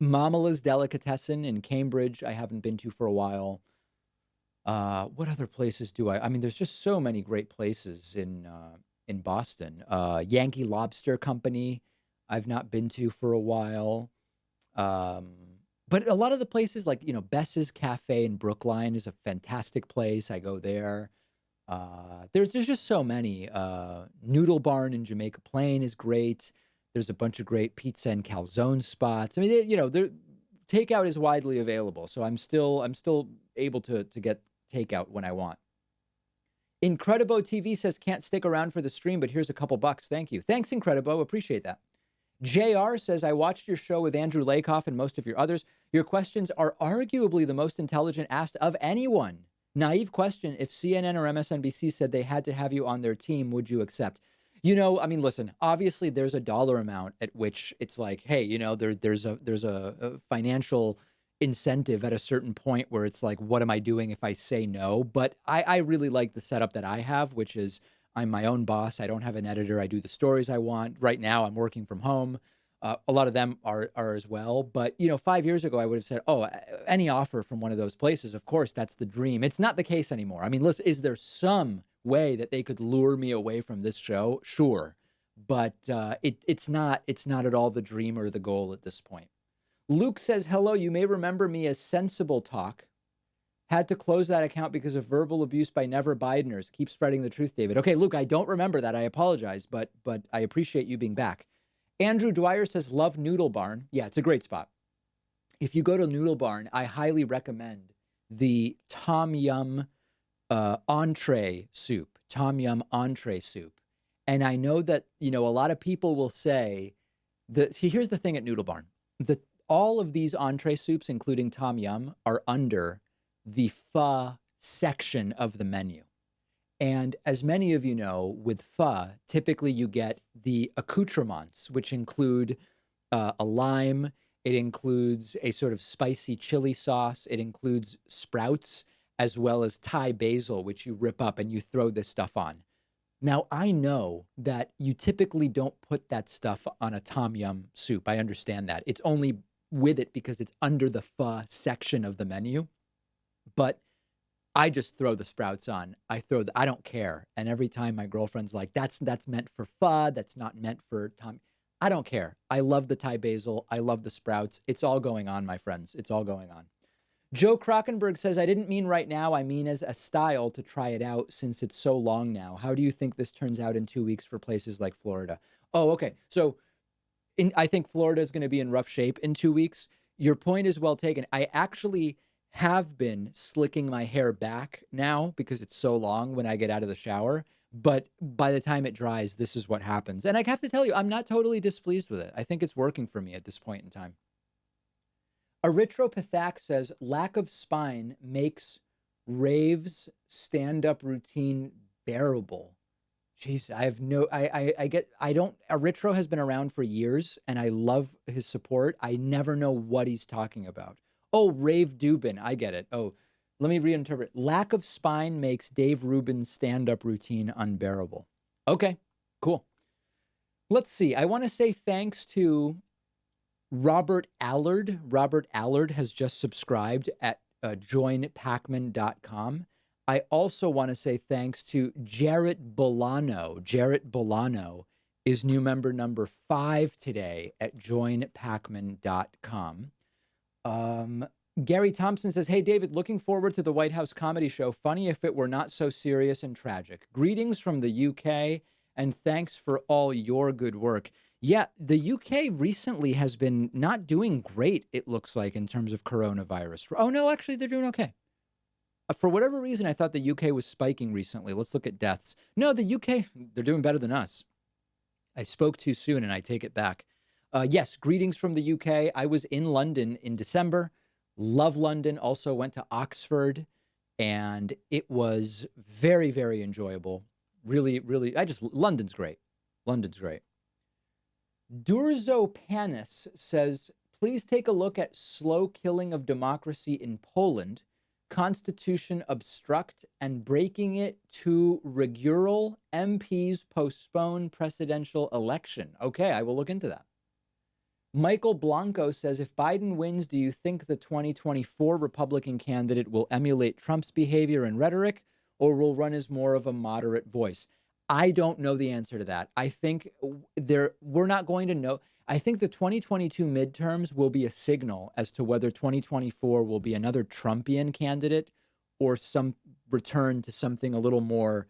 Mamala's Delicatessen in Cambridge, I haven't been to for a while. What other places do I mean, there's just so many great places in Boston. Yankee Lobster Company, I've not been to for a while. But a lot of the places like, Bess's Cafe in Brookline is a fantastic place. I go there. There's just so many. Noodle Barn in Jamaica Plain is great. There's a bunch of great pizza and calzone spots. I mean, takeout is widely available. So I'm still able to get takeout when I want. Incredibo TV says, "Can't stick around for the stream, but here's a couple bucks. Thank you." Thanks, Incredibo. Appreciate that. JR says, "I watched your show with Andrew Lakoff and most of your others. Your questions are arguably the most intelligent asked of anyone. Naive question. If CNN or MSNBC said they had to have you on their team, would you accept?" Listen, obviously there's a dollar amount at which it's like, hey, there's a financial incentive at a certain point where it's like, what am I doing if I say no? But I really like the setup that I have, which is I'm my own boss. I don't have an editor. I do the stories I want. Right now, I'm working from home. A lot of them are as well. But, 5 years ago, I would have said, oh, any offer from one of those places, of course, that's the dream. It's not the case anymore. I mean, listen, is there some way that they could lure me away from this show? Sure. But it's not at all the dream or the goal at this point. Luke says, "Hello, you may remember me as Sensible Talk. Had to close that account because of verbal abuse by Never Bideners. Keep spreading the truth, David." Okay, Luke, I don't remember that. I apologize, but I appreciate you being back. Andrew Dwyer says, "Love Noodle Barn." Yeah, it's a great spot. If you go to Noodle Barn, I highly recommend the Tom Yum entree soup. Tom Yum entree soup. And I know that, a lot of people will say that, see, here's the thing at Noodle Barn. All of these entree soups, including Tom Yum, are under the pho section of the menu. And as many of you know, with pho, typically you get the accoutrements, which include a lime. It includes a sort of spicy chili sauce. It includes sprouts as well as Thai basil, which you rip up and you throw this stuff on. Now, I know that you typically don't put that stuff on a tom yum soup. I understand that. It's only with it because it's under the pho section of the menu. But I just throw the sprouts on. I don't care. And every time my girlfriend's like, that's meant for pho. That's not meant for tom. I don't care. I love the Thai basil. I love the sprouts. It's all going on, my friends. It's all going on. Joe Krockenberg says, I didn't mean right now. I mean as a style to try it out since it's so long now. How do you think this turns out in 2 weeks for places like Florida? Oh, okay. So I think Florida is going to be in rough shape in 2 weeks. Your point is well taken. I actually have been slicking my hair back now because it's so long when I get out of the shower. But by the time it dries, this is what happens. And I have to tell you, I'm not totally displeased with it. I think it's working for me at this point in time. Erythropathac says, lack of spine makes Rave's stand-up routine bearable. Jeez, Erythro has been around for years, and I love his support. I never know what he's talking about. Oh, Rave Dubin, I get it. Oh, let me reinterpret. Lack of spine makes Dave Rubin's stand-up routine unbearable. Okay, cool. Let's see. I want to say thanks to Robert Allard. Robert Allard has just subscribed at joinpacman.com. I also want to say thanks to Jarrett Bolano. Jarrett Bolano is new member number 5 today at joinpacman.com. Gary Thompson says, hey, David, looking forward to the White House comedy show. Funny if it were not so serious and tragic. Greetings from the UK, and thanks for all your good work. Yeah, the UK recently has been not doing great, it looks like, in terms of coronavirus. Oh, no, actually, they're doing okay. For whatever reason, I thought the UK was spiking recently. Let's look at deaths. No, the UK, they're doing better than us. I spoke too soon, and I take it back. Yes, greetings from the UK. I was in London in December. Love London. Also went to Oxford, and it was very, very enjoyable. Really, really, London's great. London's great. Durzo Panis says, please take a look at slow killing of democracy in Poland, constitution obstruct and breaking it to regular MPs postpone presidential election. Okay, I will look into that. Michael Blanco says, if Biden wins, do you think the 2024 Republican candidate will emulate Trump's behavior and rhetoric, or will run as more of a moderate voice? I don't know the answer to that. I think we're not going to know. I think the 2022 midterms will be a signal as to whether 2024 will be another Trumpian candidate or some return to something a little more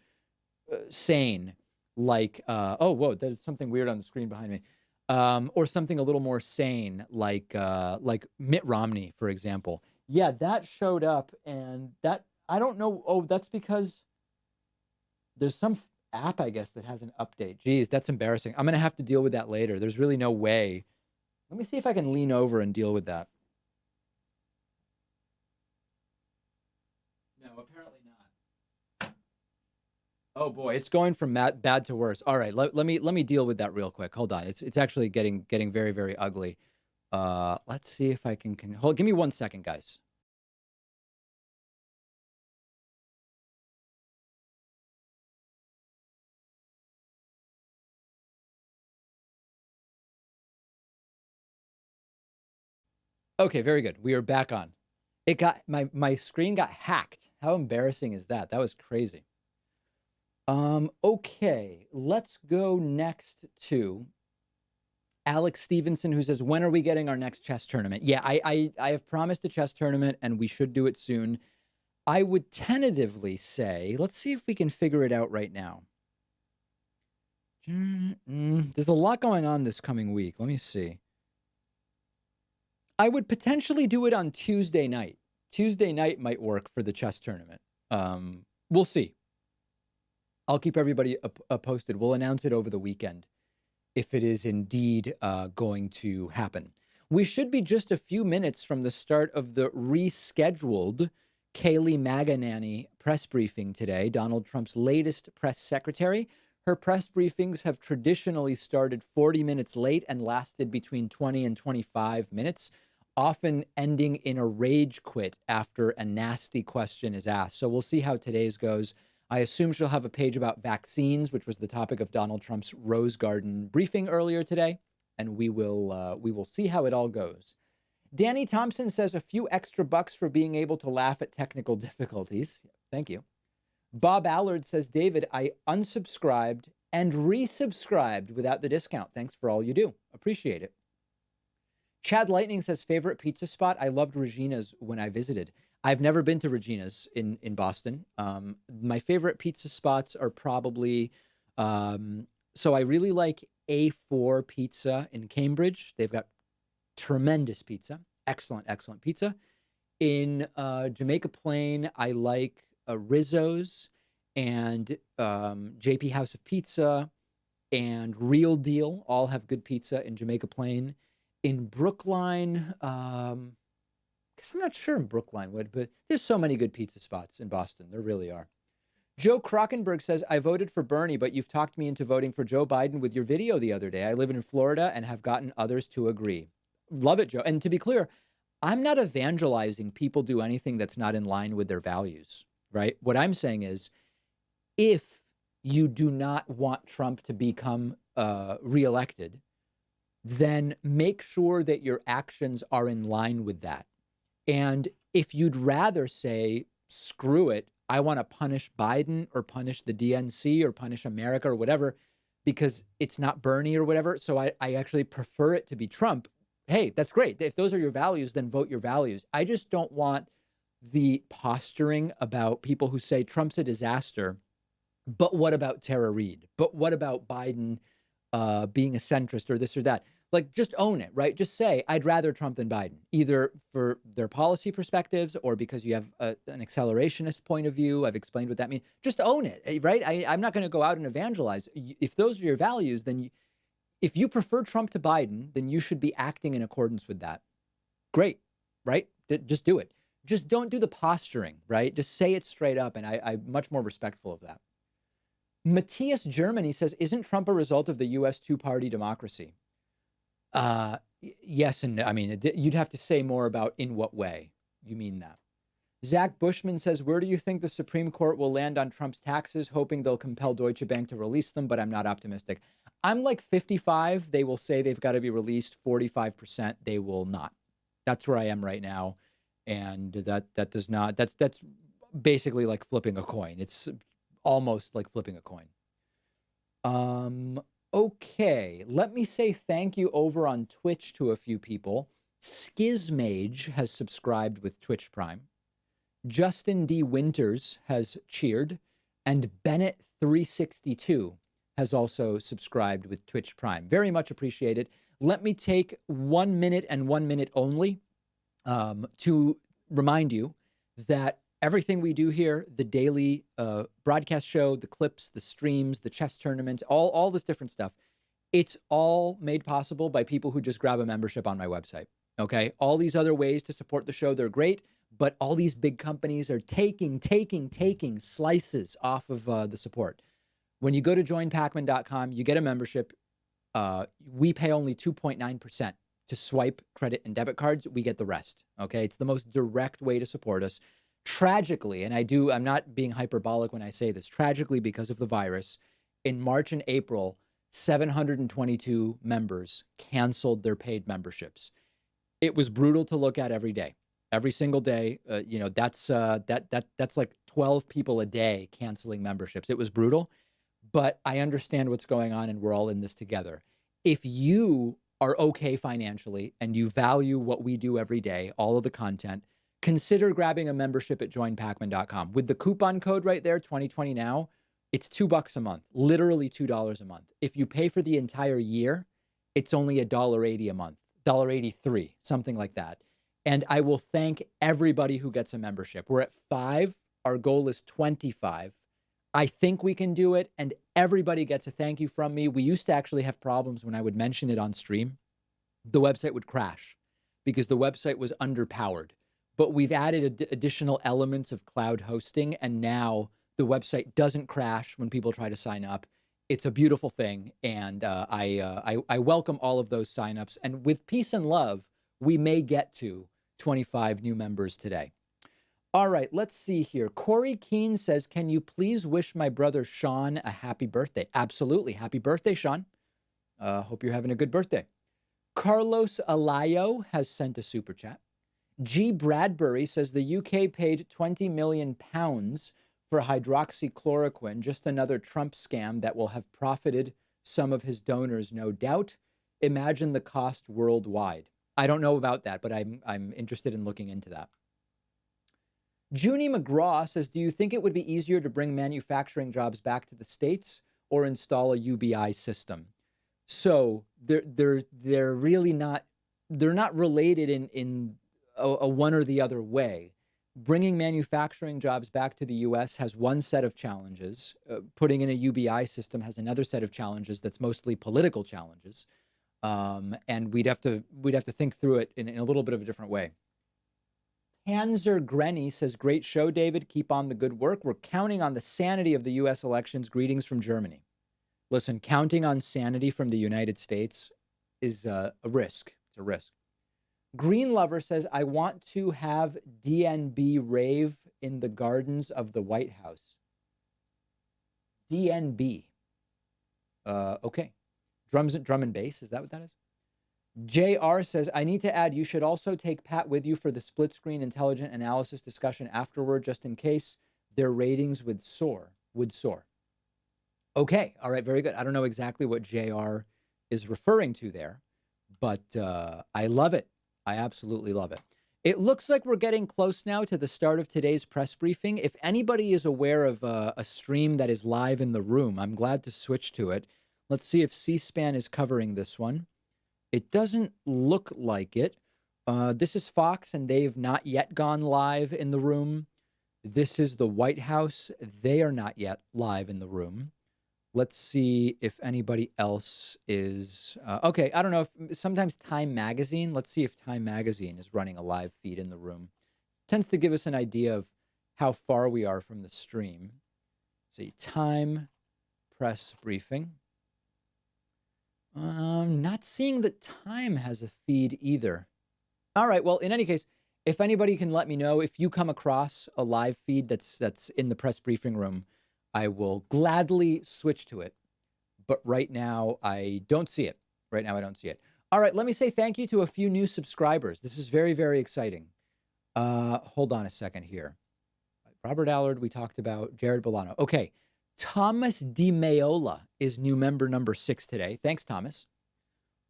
sane, like, oh, whoa, there's something weird on the screen behind me. Or something a little more sane, like Mitt Romney, for example. Yeah, that showed up, and that, I don't know. Oh, that's because there's some app, I guess, that has an update. Geez, that's embarrassing. I'm going to have to deal with that later. There's really no way. Let me see if I can lean over and deal with that. No, apparently not. Oh boy, it's going from bad to worse. All right, let me deal with that real quick. Hold on. It's actually getting very, very ugly. Let's see if I can hold. Give me 1 second, guys. Okay, very good. We are back on. It got my screen got hacked. How embarrassing is that? That was crazy. Okay, let's go next to Alex Stevenson, who says, when are we getting our next chess tournament? Yeah, I have promised a chess tournament, and we should do it soon. I would tentatively say, let's see if we can figure it out right now. There's a lot going on this coming week. Let me see. I would potentially do it on Tuesday night. Tuesday night might work for the chess tournament. We'll see. I'll keep everybody posted. We'll announce it over the weekend if it is indeed going to happen. We should be just a few minutes from the start of the rescheduled Kayleigh McEnany press briefing today, Donald Trump's latest press secretary. Her press briefings have traditionally started 40 minutes late and lasted between 20 and 25 minutes, often ending in a rage quit after a nasty question is asked. So we'll see how today's goes. I assume she'll have a page about vaccines, which was the topic of Donald Trump's Rose Garden briefing earlier today, and we will see how it all goes. Danny Thompson says a few extra bucks for being able to laugh at technical difficulties. Thank you. Bob Allard says, David, I unsubscribed and resubscribed without the discount. Thanks for all you do. Appreciate it. Chad Lightning says, favorite pizza spot? I loved Regina's when I visited. I've never been to Regina's in Boston. My favorite pizza spots are probably, so I really like A4 Pizza in Cambridge. They've got tremendous pizza. Excellent, excellent pizza. In Jamaica Plain, I like Rizzo's and JP House of Pizza and Real Deal. All have good pizza in Jamaica Plain. In Brookline, because I'm not sure in Brookline would, but there's so many good pizza spots in Boston. There really are. Joe Krockenberg says, I voted for Bernie, but you've talked me into voting for Joe Biden with your video the other day. I live in Florida and have gotten others to agree. Love it, Joe. And to be clear, I'm not evangelizing people do anything that's not in line with their values, right? What I'm saying is, if you do not want Trump to become reelected, then make sure that your actions are in line with that. And if you'd rather say, screw it, I want to punish Biden or punish the DNC or punish America or whatever, because it's not Bernie or whatever, so I actually prefer it to be Trump. Hey, that's great. If those are your values, then vote your values. I just don't want the posturing about people who say Trump's a disaster, but what about Tara Reade? But what about Biden being a centrist or this or that? Like, just own it, right? Just say, I'd rather Trump than Biden, either for their policy perspectives or because you have an accelerationist point of view. I've explained what that means. Just own it, right? I'm not going to go out and evangelize. If those are your values, then if you prefer Trump to Biden, then you should be acting in accordance with that. Great, right? Just do it. Just don't do the posturing, right? Just say it straight up, and I'm much more respectful of that. Matthias Germany says, isn't Trump a result of the U.S. two-party democracy? Yes, and I mean, you'd have to say more about in what way you mean that. Zach Bushman says, where do you think the Supreme Court will land on Trump's taxes? Hoping they'll compel Deutsche Bank to release them, but I'm not optimistic. I'm like 55. They will say they've got to be released. 45%, they will not. That's where I am right now. And that does not, that's basically like flipping a coin. It's almost like flipping a coin. Okay, let me say thank you over on Twitch to a few people. Skizmage has subscribed with Twitch Prime. Justin D. Winters has cheered. And Bennett362 has also subscribed with Twitch Prime. Very much appreciated. Let me take 1 minute and 1 minute only to remind you that everything we do here, the daily broadcast show, the clips, the streams, the chess tournaments, all this different stuff, it's all made possible by people who just grab a membership on my website, okay? All these other ways to support the show, they're great, but all these big companies are taking slices off of the support. When you go to joinpacman.com, you get a membership. We pay only 2.9% to swipe credit and debit cards. We get the rest, okay? It's the most direct way to support us. Tragically, and I'm not being hyperbolic when I say this, tragically because of the virus, in March and April, 722 members canceled their paid memberships. It was brutal to look at every day, every single day. That's like 12 people a day canceling memberships. It was brutal, but I understand what's going on and we're all in this together. If you are okay financially and you value what we do every day, all of the content, consider grabbing a membership at joinpacman.com. With the coupon code right there, 2020 now, it's $2 a month, literally $2 a month. If you pay for the entire year, it's only $1.80 a month, $1.83, something like that. And I will thank everybody who gets a membership. We're at 5. Our goal is 25. I think we can do it, and everybody gets a thank you from me. We used to actually have problems when I would mention it on stream. The website would crash because the website was underpowered. But we've added additional elements of cloud hosting, and now the website doesn't crash when people try to sign up. It's a beautiful thing, and I welcome all of those signups. And with peace and love, we may get to 25 new members today. All right, let's see here. Corey Keene says, can you please wish my brother Sean a happy birthday? Absolutely. Happy birthday, Sean. Hope you're having a good birthday. Carlos Alayo has sent a super chat. G. Bradbury says the UK paid £20 million for hydroxychloroquine, just another Trump scam that will have profited some of his donors, no doubt. Imagine the cost worldwide. I don't know about that, but I'm interested in looking into that. Junie McGraw says, do you think it would be easier to bring manufacturing jobs back to the States or install a UBI system? So they're really not, they're not related in a one or the other way. Bringing manufacturing jobs back to the U.S. has one set of challenges. Putting in a UBI system has another set of challenges that's mostly political challenges. And we'd have to think through it in a little bit of a different way. Panzer Grenny says, great show, David. Keep on the good work. We're counting on the sanity of the U.S. elections. Greetings from Germany. Listen, counting on sanity from the United States is a risk. It's a risk. Green Lover says, I want to have DNB rave in the gardens of the White House. DNB. Okay. Drum and bass. Is that what that is? JR says, I need to add, you should also take Pat with you for the split screen intelligent analysis discussion afterward, just in case their ratings would soar. Okay. All right. Very good. I don't know exactly what JR is referring to there, but I love it. I absolutely love it. It looks like we're getting close now to the start of today's press briefing. If anybody is aware of a stream that is live in the room, I'm glad to switch to it. Let's see if C-SPAN is covering this one. It doesn't look like it. This is Fox, and they've not yet gone live in the room. This is the White House. They are not yet live in the room. Let's see if anybody else is. Okay, I don't know if sometimes Time Magazine. Let's see if Time Magazine is running a live feed in the room. Tends to give us an idea of how far we are from the stream. See, Time press briefing. Not seeing that Time has a feed either. All right, well, in any case, if anybody can let me know if you come across a live feed that's in the press briefing room, I will gladly switch to it. But right now, I don't see it. All right, let me say thank you to a few new subscribers. This is very, very exciting. Hold on a second here. Robert Allard, we talked about. Jared Bolano. Okay. Thomas DiMaiola is new member number 6 today. Thanks, Thomas.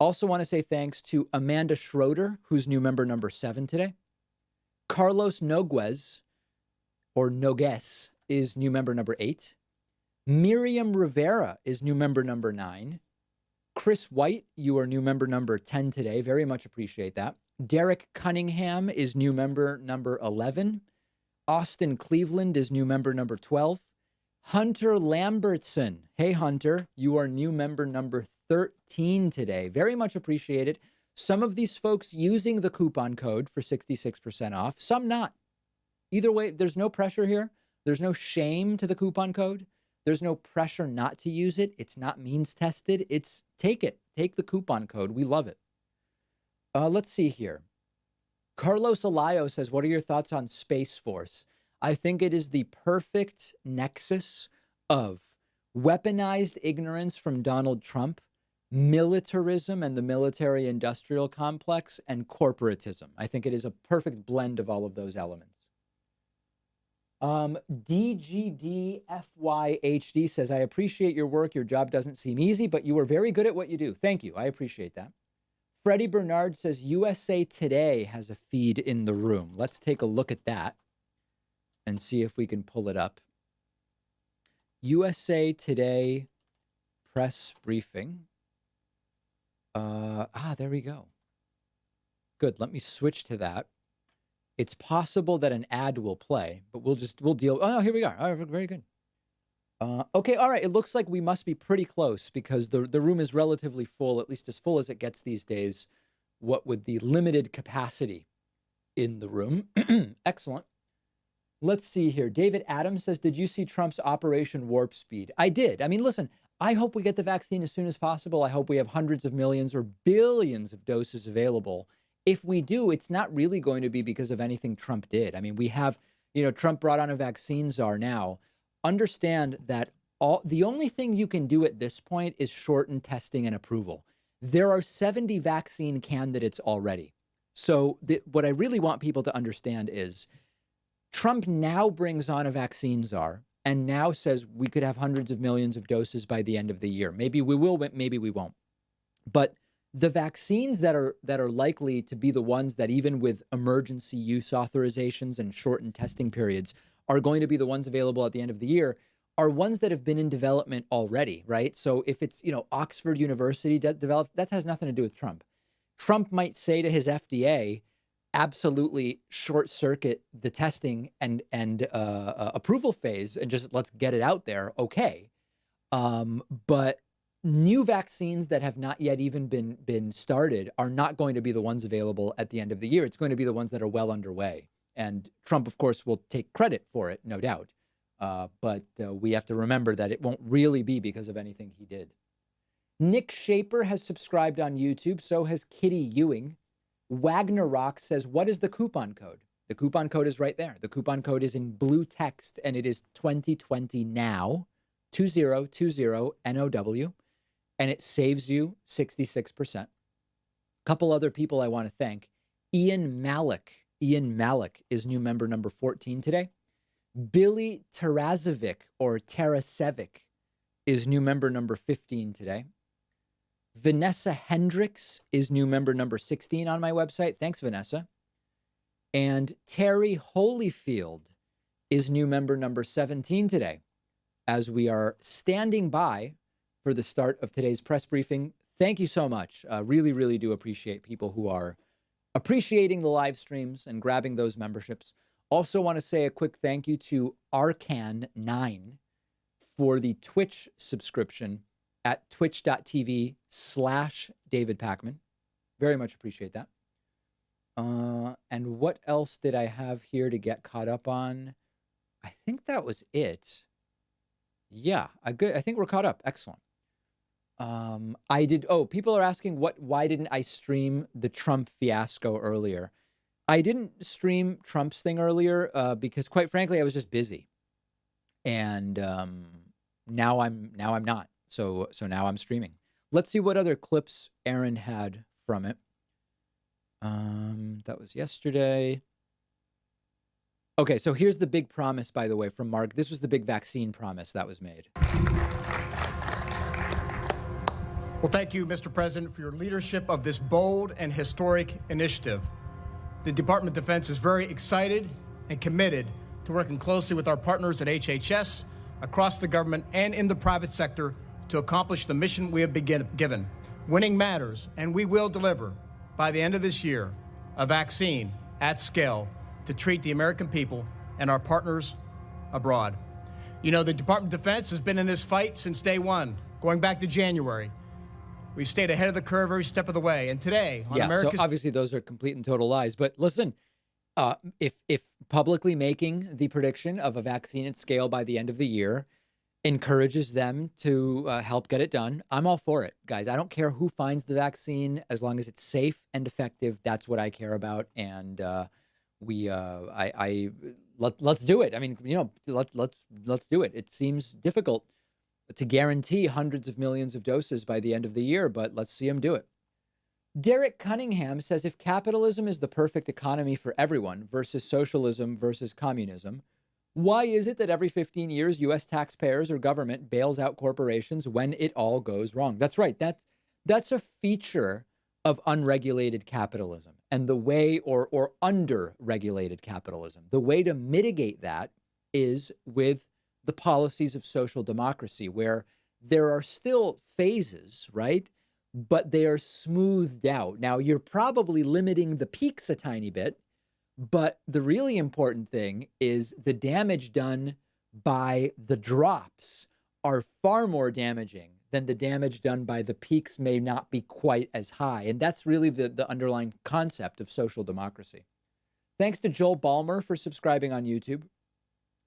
Also want to say thanks to Amanda Schroeder, who's new member number 7 today. Carlos Noguez, or Nogues, is new member number 8. Miriam Rivera is new member number 9. Chris White, you are new member number 10 today. Very much appreciate that. Derek Cunningham is new member number 11. Austin Cleveland is new member number 12. Hunter Lambertson. Hey, Hunter, you are new member number 13 today. Very much appreciate it. Some of these folks using the coupon code for 66% off, some not. Either way, there's no pressure here. There's no shame to the coupon code. There's no pressure not to use it. It's not means tested. It's take it. Take the coupon code. We love it. Let's see here. Carlos Alayo says, what are your thoughts on Spaceforce? I think it is the perfect nexus of weaponized ignorance from Donald Trump, militarism and the military-industrial complex, and corporatism. I think it is a perfect blend of all of those elements. DGDFYHD says, I appreciate your work. Your job doesn't seem easy, but you are very good at what you do. Thank you. I appreciate that. Freddie Bernard says, USA Today has a feed in the room. Let's take a look at that and see if we can pull it up. USA Today press briefing. There we go. Good. Let me switch to that. It's possible that an ad will play, but we'll deal. Oh, no, here we are. All right, very good. Okay, all right. It looks like we must be pretty close because the room is relatively full, at least as full as it gets these days, what with the limited capacity in the room. Excellent. Let's see here. David Adams says, did you see Trump's Operation Warp Speed? I did. I mean, listen, I hope we get the vaccine as soon as possible. I hope we have hundreds of millions or billions of doses available. If we do, it's not really going to be because of anything Trump did. I mean, we have, Trump brought on a vaccine czar now. Understand that the only thing you can do at this point is shorten testing and approval. There are 70 vaccine candidates already. So what I really want people to understand is Trump now brings on a vaccine czar and now says we could have hundreds of millions of doses by the end of the year. Maybe we will, maybe we won't. But the vaccines that are likely to be the ones that, even with emergency use authorizations and shortened testing periods, are going to be the ones available at the end of the year, are ones that have been in development already, right? So if it's, Oxford University developed, that has nothing to do with Trump. Trump might say to his FDA, absolutely short circuit the testing and approval phase and just let's get it out there. Okay. But new vaccines that have not yet even been started are not going to be the ones available at the end of the year. It's going to be the ones that are well underway. And Trump, of course, will take credit for it, no doubt. But we have to remember that it won't really be because of anything he did. Nick Shaper has subscribed on YouTube. So has Kitty Ewing. Wagner Rock says, what is the coupon code? The coupon code is right there. The coupon code is in blue text, and it is 2020 now, 2020 NOW, and it saves you 66%. Couple other people I want to thank. Ian Malik. Ian Malik is new member number 14 today. Billy Tarasevic or Tarasevic is new member number 15 today. Vanessa Hendricks is new member number 16 on my website. Thanks, Vanessa. And Terry Holyfield is new member number 17 today, as we are standing by for the start of today's press briefing. Thank you so much. Really, really do appreciate people who are appreciating the live streams and grabbing those memberships. Also want to say a quick thank you to Arcan9 for the Twitch subscription at twitch.tv/David Pakman. Very much appreciate that. And what else did I have here to get caught up on? I think that was it. Yeah, I think we're caught up. Excellent. People are asking why didn't I stream the Trump fiasco earlier? I didn't stream Trump's thing earlier because, quite frankly, I was just busy. And now I'm not. So now I'm streaming. Let's see what other clips Aaron had from it. That was yesterday. Okay, so here's the big promise, by the way, from Mark. This was the big vaccine promise that was made. Well, thank you, Mr. President, for your leadership of this bold and historic initiative. The Department of Defense is very excited and committed to working closely with our partners at HHS, across the government, and in the private sector to accomplish the mission we have been given. Winning matters, and we will deliver, by the end of this year, a vaccine at scale to treat the American people and our partners abroad. You know, the Department of Defense has been in this fight since day one, going back to January. We've stayed ahead of the curve every step of the way. And today, on America's... So obviously those are complete and total lies. But listen, if publicly making the prediction of a vaccine at scale by the end of the year encourages them to help get it done, I'm all for it, guys. I don't care who finds the vaccine, as long as it's safe and effective. That's what I care about. And let's do it. I mean, let's do it. It seems difficult to guarantee hundreds of millions of doses by the end of the year, but let's see them do it. Derek Cunningham says, if capitalism is the perfect economy for everyone versus socialism versus communism, why is it that every 15 years U.S. taxpayers or government bails out corporations when it all goes wrong? That's right. That's a feature of unregulated capitalism and the way, or under-regulated capitalism. The way to mitigate that is with the policies of social democracy, where there are still phases, right? But they are smoothed out. Now, you're probably limiting the peaks a tiny bit, but the really important thing is the damage done by the drops are far more damaging than the damage done by the peaks may not be quite as high. And that's really the underlying concept of social democracy. Thanks to Joel Balmer for subscribing on YouTube.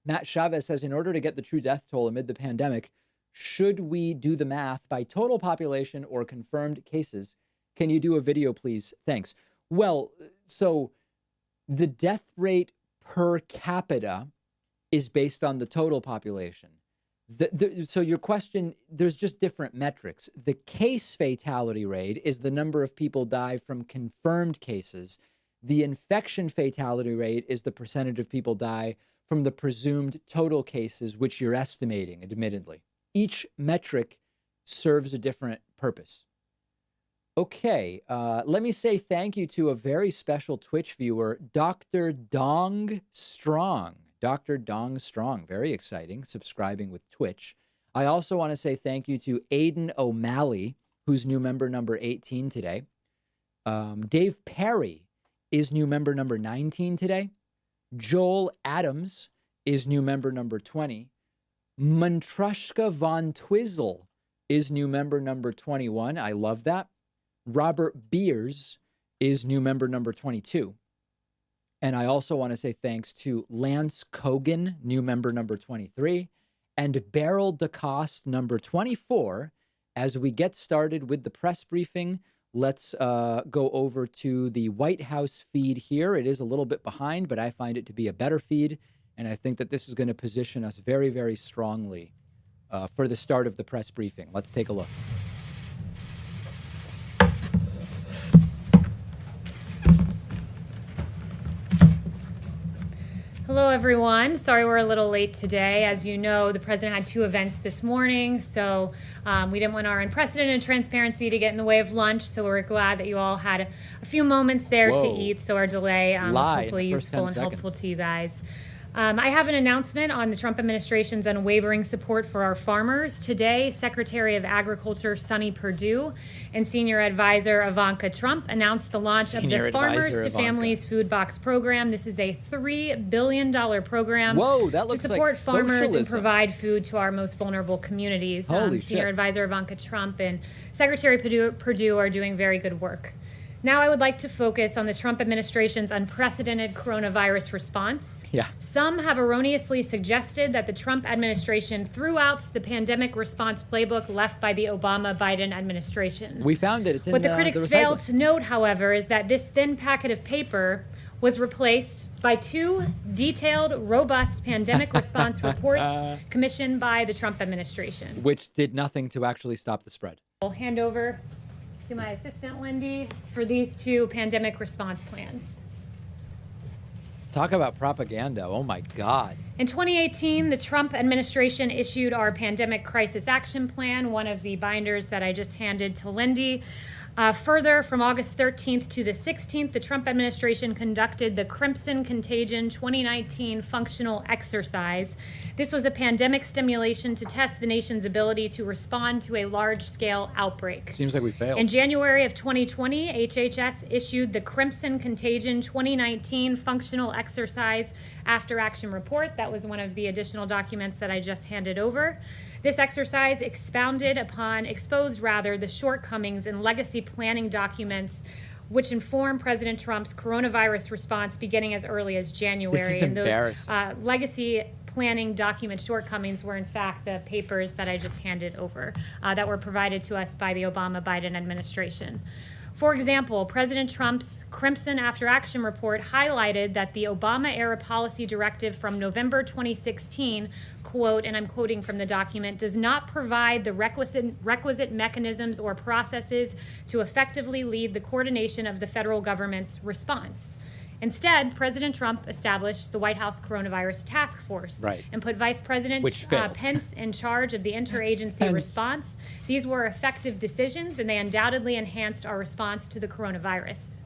Matt Chavez says, in order to get the true death toll amid the pandemic, Should we do the math by total population or confirmed cases? Can you do a video, please? Thanks. Well, so the death rate per capita is based on the total population. So your question, there's just different metrics. The case fatality rate is the number of people die from confirmed cases. The infection fatality rate is the percentage of people die from the presumed total cases, which you're estimating, admittedly. Each metric serves a different purpose. Okay, let me say thank you to a very special Twitch viewer, Dr. Dong Strong. Dr. Dong Strong, very exciting, subscribing with Twitch. I also want to say thank you to Aiden O'Malley, who's new member number 18 today. Dave Perry is new member number 19 today. Joel Adams is new member number 20. Mantrushka Von Twizzle is new member number 21. I love that. Robert Beers is new member number 22. And I also want to say thanks to Lance Kogan, new member number 23, and Beryl DeCoste, number 24. As we get started with the press briefing, let's go over to the White House feed here. It is a little bit behind, but I find it to be a better feed. And I think that this is going to position us very, very strongly for the start of the press briefing. Let's take a look. Hello, everyone. Sorry we're a little late today. As you know, the president had two events this morning, so we didn't want our unprecedented transparency to get in the way of lunch, so we're glad that you all had a few moments there to eat, so our delay was hopefully useful and helpful to you guys. I have an announcement on the Trump administration's unwavering support for our farmers. Today, Secretary of Agriculture Sonny Perdue and Senior Advisor Ivanka Trump announced the launch of the Farmers to Families Food Box program. This is a $3 billion program to support farmers and provide food to our most vulnerable communities. Senior Advisor Ivanka Trump and Secretary Perdue are doing very good work. Now I would like to focus on the Trump administration's unprecedented coronavirus response. Some have erroneously suggested that the Trump administration threw out the pandemic response playbook left by the Obama-Biden administration. We found it. It's in what the critics failed to note, however, is that this thin packet of paper was replaced by two detailed, robust pandemic response reports commissioned by the Trump administration. Which did nothing to actually stop the spread. I'll hand over to my assistant, Lindy, for these two pandemic response plans. Talk about propaganda. Oh, my God. In 2018, the Trump administration issued our Pandemic Crisis Action Plan, one of the binders that I just handed to Lindy. Further, from August 13th to the 16th, the Trump administration conducted the Crimson Contagion 2019 functional exercise. This was a pandemic stimulation to test the nation's ability to respond to a large-scale outbreak. Seems like we failed. In January of 2020, HHS issued the Crimson Contagion 2019 functional exercise after-action report. That was one of the additional documents that I just handed over. This exercise exposed the shortcomings in legacy planning documents which inform President Trump's coronavirus response beginning as early as January. This is embarrassing. Those legacy planning document shortcomings were in fact the papers that I just handed over that were provided to us by the Obama-Biden administration. For example, President Trump's Crimson After Action report highlighted that the Obama-era policy directive from November 2016, quote, and I'm quoting from the document, does not provide the requisite mechanisms or processes to effectively lead the coordination of the federal government's response. Instead, President Trump established the White House Coronavirus Task Force and put Vice President Pence in charge of the interagency response. These were effective decisions, and they undoubtedly enhanced our response to the coronavirus.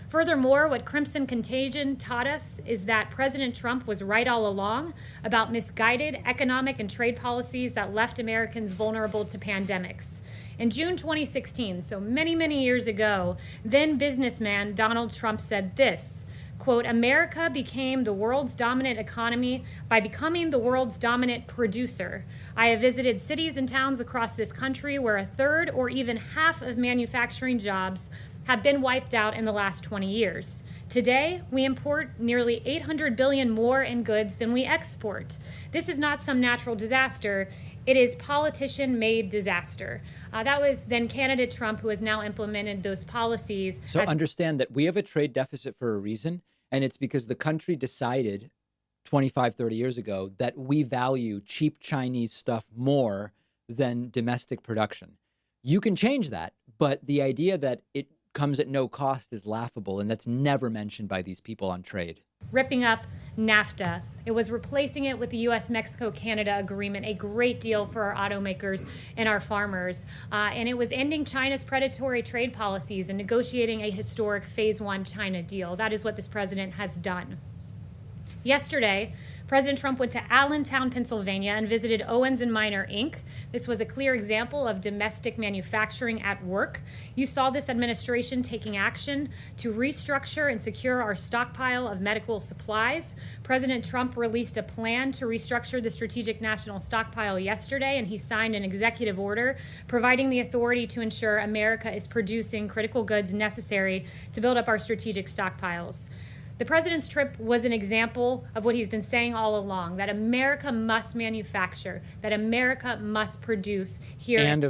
Furthermore, what Crimson Contagion taught us is that President Trump was right all along about misguided economic and trade policies that left Americans vulnerable to pandemics. In June 2016, so many, many years ago, then businessman Donald Trump said this, quote, America became the world's dominant economy by becoming the world's dominant producer. I have visited cities and towns across this country where a third or even half of manufacturing jobs have been wiped out in the last 20 years. Today, we import nearly 800 billion more in goods than we export. This is not some natural disaster. It is politician-made disaster. That was then candidate Trump who has now implemented those policies. So understand that we have a trade deficit for a reason, and it's because the country decided 25, 30 years ago that we value cheap Chinese stuff more than domestic production. You can change that, but the idea that it comes at no cost is laughable, and that's never mentioned by these people on trade. Ripping up NAFTA. It was replacing it with the U.S.-Mexico-Canada agreement, a great deal for our automakers and our farmers. And it was ending China's predatory trade policies and negotiating a historic Phase 1 China deal. That is what this president has done. Yesterday, President Trump went to Allentown, Pennsylvania, and visited Owens & Minor, Inc. This was a clear example of domestic manufacturing at work. You saw this administration taking action to restructure and secure our stockpile of medical supplies. President Trump released a plan to restructure the Strategic National Stockpile yesterday, and he signed an executive order providing the authority to ensure America is producing critical goods necessary to build up our strategic stockpiles. The president's trip was an example of what he's been saying all along, that America must manufacture, that America must produce here. And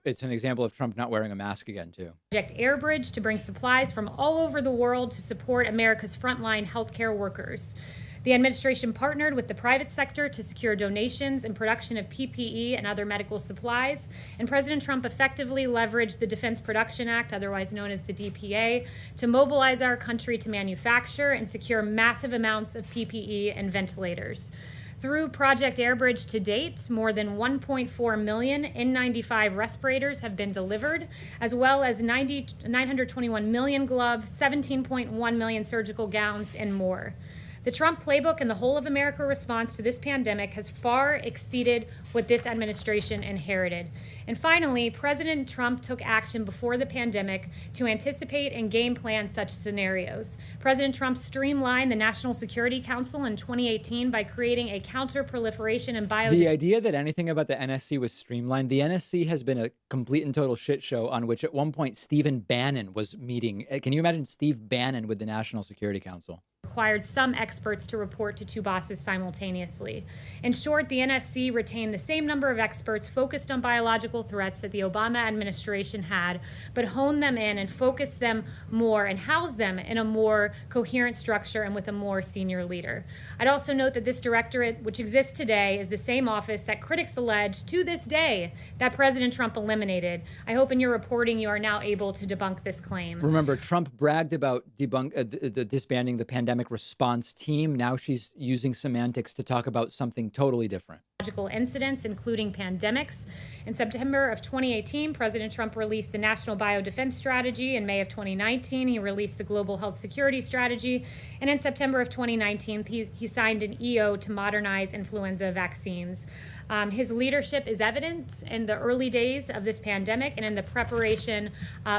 it's an example of Trump not wearing a mask again, too. Project Airbridge to bring supplies from all over the world to support America's frontline healthcare workers. The administration partnered with the private sector to secure donations and production of PPE and other medical supplies. And President Trump effectively leveraged the Defense Production Act, otherwise known as the DPA, to mobilize our country to manufacture and secure massive amounts of PPE and ventilators. Through Project Airbridge to date, more than 1.4 million N95 respirators have been delivered, as well as 921 million gloves, 17.1 million surgical gowns, and more. The Trump playbook and the whole of America response to this pandemic has far exceeded what this administration inherited. And finally, President Trump took action before the pandemic to anticipate and game plan such scenarios. President Trump streamlined the National Security Council in 2018 by creating a counter-proliferation and The idea that anything about the NSC was streamlined, the NSC has been a complete and total shit show on which at one point Stephen Bannon was meeting. Can you imagine Steve Bannon with the National Security Council? Required some experts to report to two bosses simultaneously. In short, the NSC retained the same number of experts focused on biological threats that the Obama administration had, but honed them in and focused them more and housed them in a more coherent structure and with a more senior leader. I'd also note that this directorate, which exists today, is the same office that critics allege to this day that President Trump eliminated. I hope in your reporting you are now able to debunk this claim. Remember, Trump bragged about disbanding the pandemic response team. Now she's using semantics to talk about something totally different. Incidents, including pandemics. In September of 2018, President Trump released the National Biodefense Strategy. In May of 2019, he released the Global Health Security Strategy. And in September of 2019, he signed an EO to modernize influenza vaccines. His leadership is evident in the early days of this pandemic and in the preparation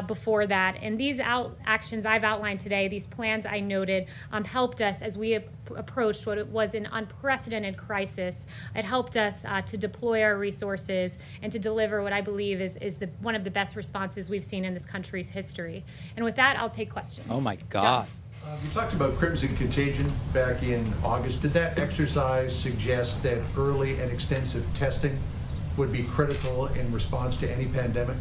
before that. And these actions I've outlined today, these plans I noted, helped us as we approached what was an unprecedented crisis. It helped us to deploy our resources and to deliver what I believe is one of the best responses we've seen in this country's history. And with that, I'll take questions. Oh my God. You talked about crimson contagion back in August. Did that exercise suggest that early and extensive testing would be critical in response to any pandemic?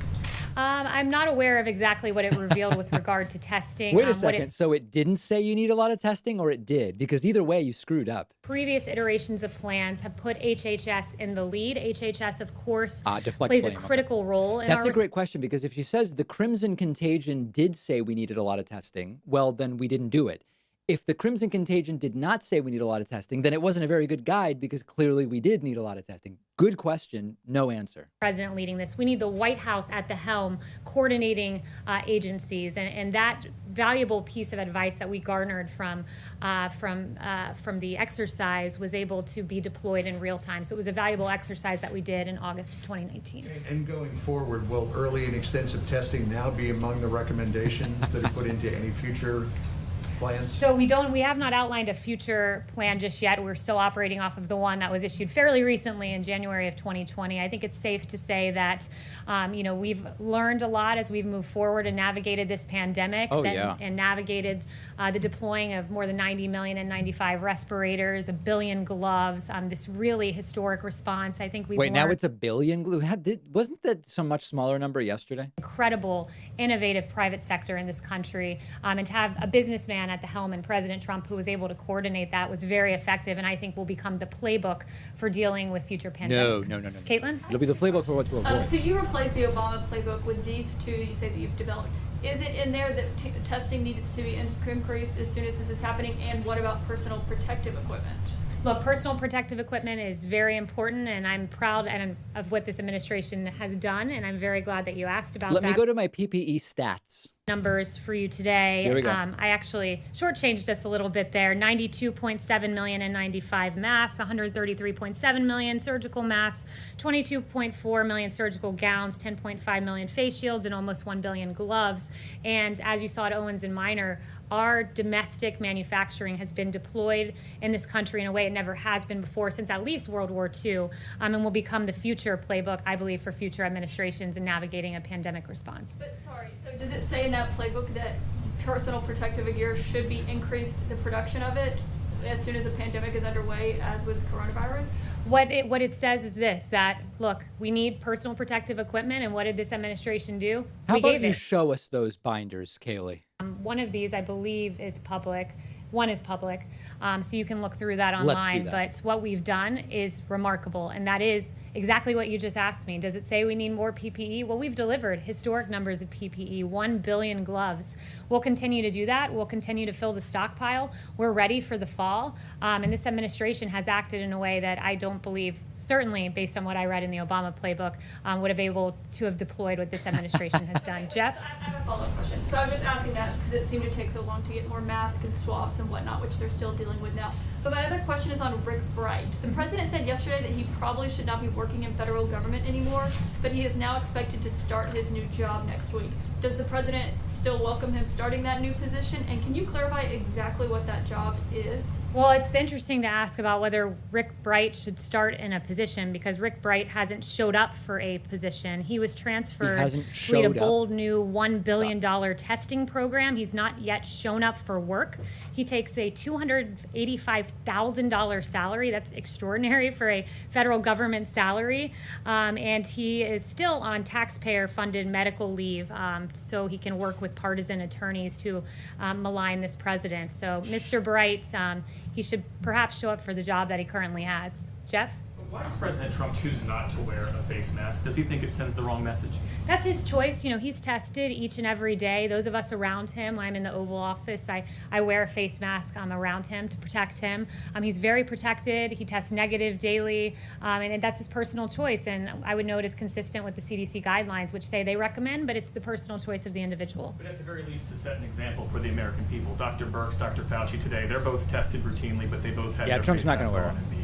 I'm not aware of exactly what it revealed with regard to testing. Wait a second. So it didn't say you need a lot of testing, or it did? Because either way, you screwed up. Previous iterations of plans have put HHS in the lead. HHS, of course, deflect plays blame. a critical role in That's a great question, because if she says the crimson contagion did say we needed a lot of testing, well, then we didn't do it. If the crimson contagion did not say we need a lot of testing, then it wasn't a very good guide, because clearly we did need a lot of testing. Good question, no answer. President leading this. We need the White House at the helm, coordinating agencies, and that valuable piece of advice that we garnered from the exercise was able to be deployed in real time. So it was a valuable exercise that we did in August of 2019. And going forward, will early and extensive testing now be among the recommendations that are put into any future plans? So we have not outlined a future plan just yet. We're still operating off of the one that was issued fairly recently in January of 2020. I think it's safe to say that, we've learned a lot as we've moved forward and navigated this pandemic. And navigated the deploying of more than 90 million and 95 respirators, 1 billion gloves, this really historic response. I think we've Wait, now learned it's 1 billion glue? Wasn't that some much smaller number yesterday? incredible, innovative private sector in this country, and to have a businessman at the helm and President Trump who was able to coordinate that was very effective, and I think will become the playbook for dealing with future pandemics. No. Caitlin? It'll be the playbook for what to avoid. So you replaced the Obama playbook with these two you say that you've developed. Is it in there that testing needs to be increased as soon as this is happening? And what about personal protective equipment? Look, personal protective equipment is very important, and I'm proud of what this administration has done, and I'm very glad that you asked about that. Let me go to my PPE stats. Numbers for you today. Here we go. I actually shortchanged just a little bit there. 92.7 million and 95 masks, 133.7 million surgical masks, 22.4 million surgical gowns, 10.5 million face shields, and almost 1 billion gloves. And as you saw at Owens and Minor, our domestic manufacturing has been deployed in this country in a way it never has been before since at least World War II, and will become the future playbook, I believe, for future administrations in navigating a pandemic response. But sorry, so does it say in that playbook that personal protective gear should be increased, the production of it, as soon as a pandemic is underway, as with coronavirus? What it says is this, that, look, we need personal protective equipment, and what did this administration do? How We about gave you it. show us those binders, Kayleigh? One of these, I believe, is public. One is public, so you can look through that online. Let's do that. But what we've done is remarkable, and that is exactly what you just asked me. Does it say we need more PPE? Well, we've delivered historic numbers of PPE, 1 billion gloves. We'll continue to do that. We'll continue to fill the stockpile. We're ready for the fall, and this administration has acted in a way that I don't believe, certainly based on what I read in the Obama playbook, would have able to have deployed what this administration has done. Jeff? I have a follow-up question. So I was just asking that because it seemed to take so long to get more masks and swabs and whatnot, which they're still dealing with now. But my other question is on Rick Bright. The president said yesterday that he probably should not be working in federal government anymore, but he is now expected to start his new job next week. Does the president still welcome him starting that new position? And can you clarify exactly what that job is? Well, it's interesting to ask about whether Rick Bright should start in a position, because Rick Bright hasn't showed up for a position. He was transferred to lead a bold new $1 billion testing program. He's not yet shown up for work. He takes a $285,000 salary. That's extraordinary for a federal government salary. And he is still on taxpayer-funded medical leave, so he can work with partisan attorneys to malign this president. So Mr. Bright, he should perhaps show up for the job that he currently has. Jeff? Why does President Trump choose not to wear a face mask? Does he think it sends the wrong message? That's his choice. You know, he's tested each and every day. Those of us around him, when I'm in the Oval Office, I wear a face mask around him to protect him. He's very protected. He tests negative daily, and that's his personal choice. And I would note is consistent with the CDC guidelines, which say they recommend, but it's the personal choice of the individual. But at the very least, to set an example for the American people, Dr. Birx, Dr. Fauci today, they're both tested routinely, but they both had their Trump's face not masks gonna wear on in the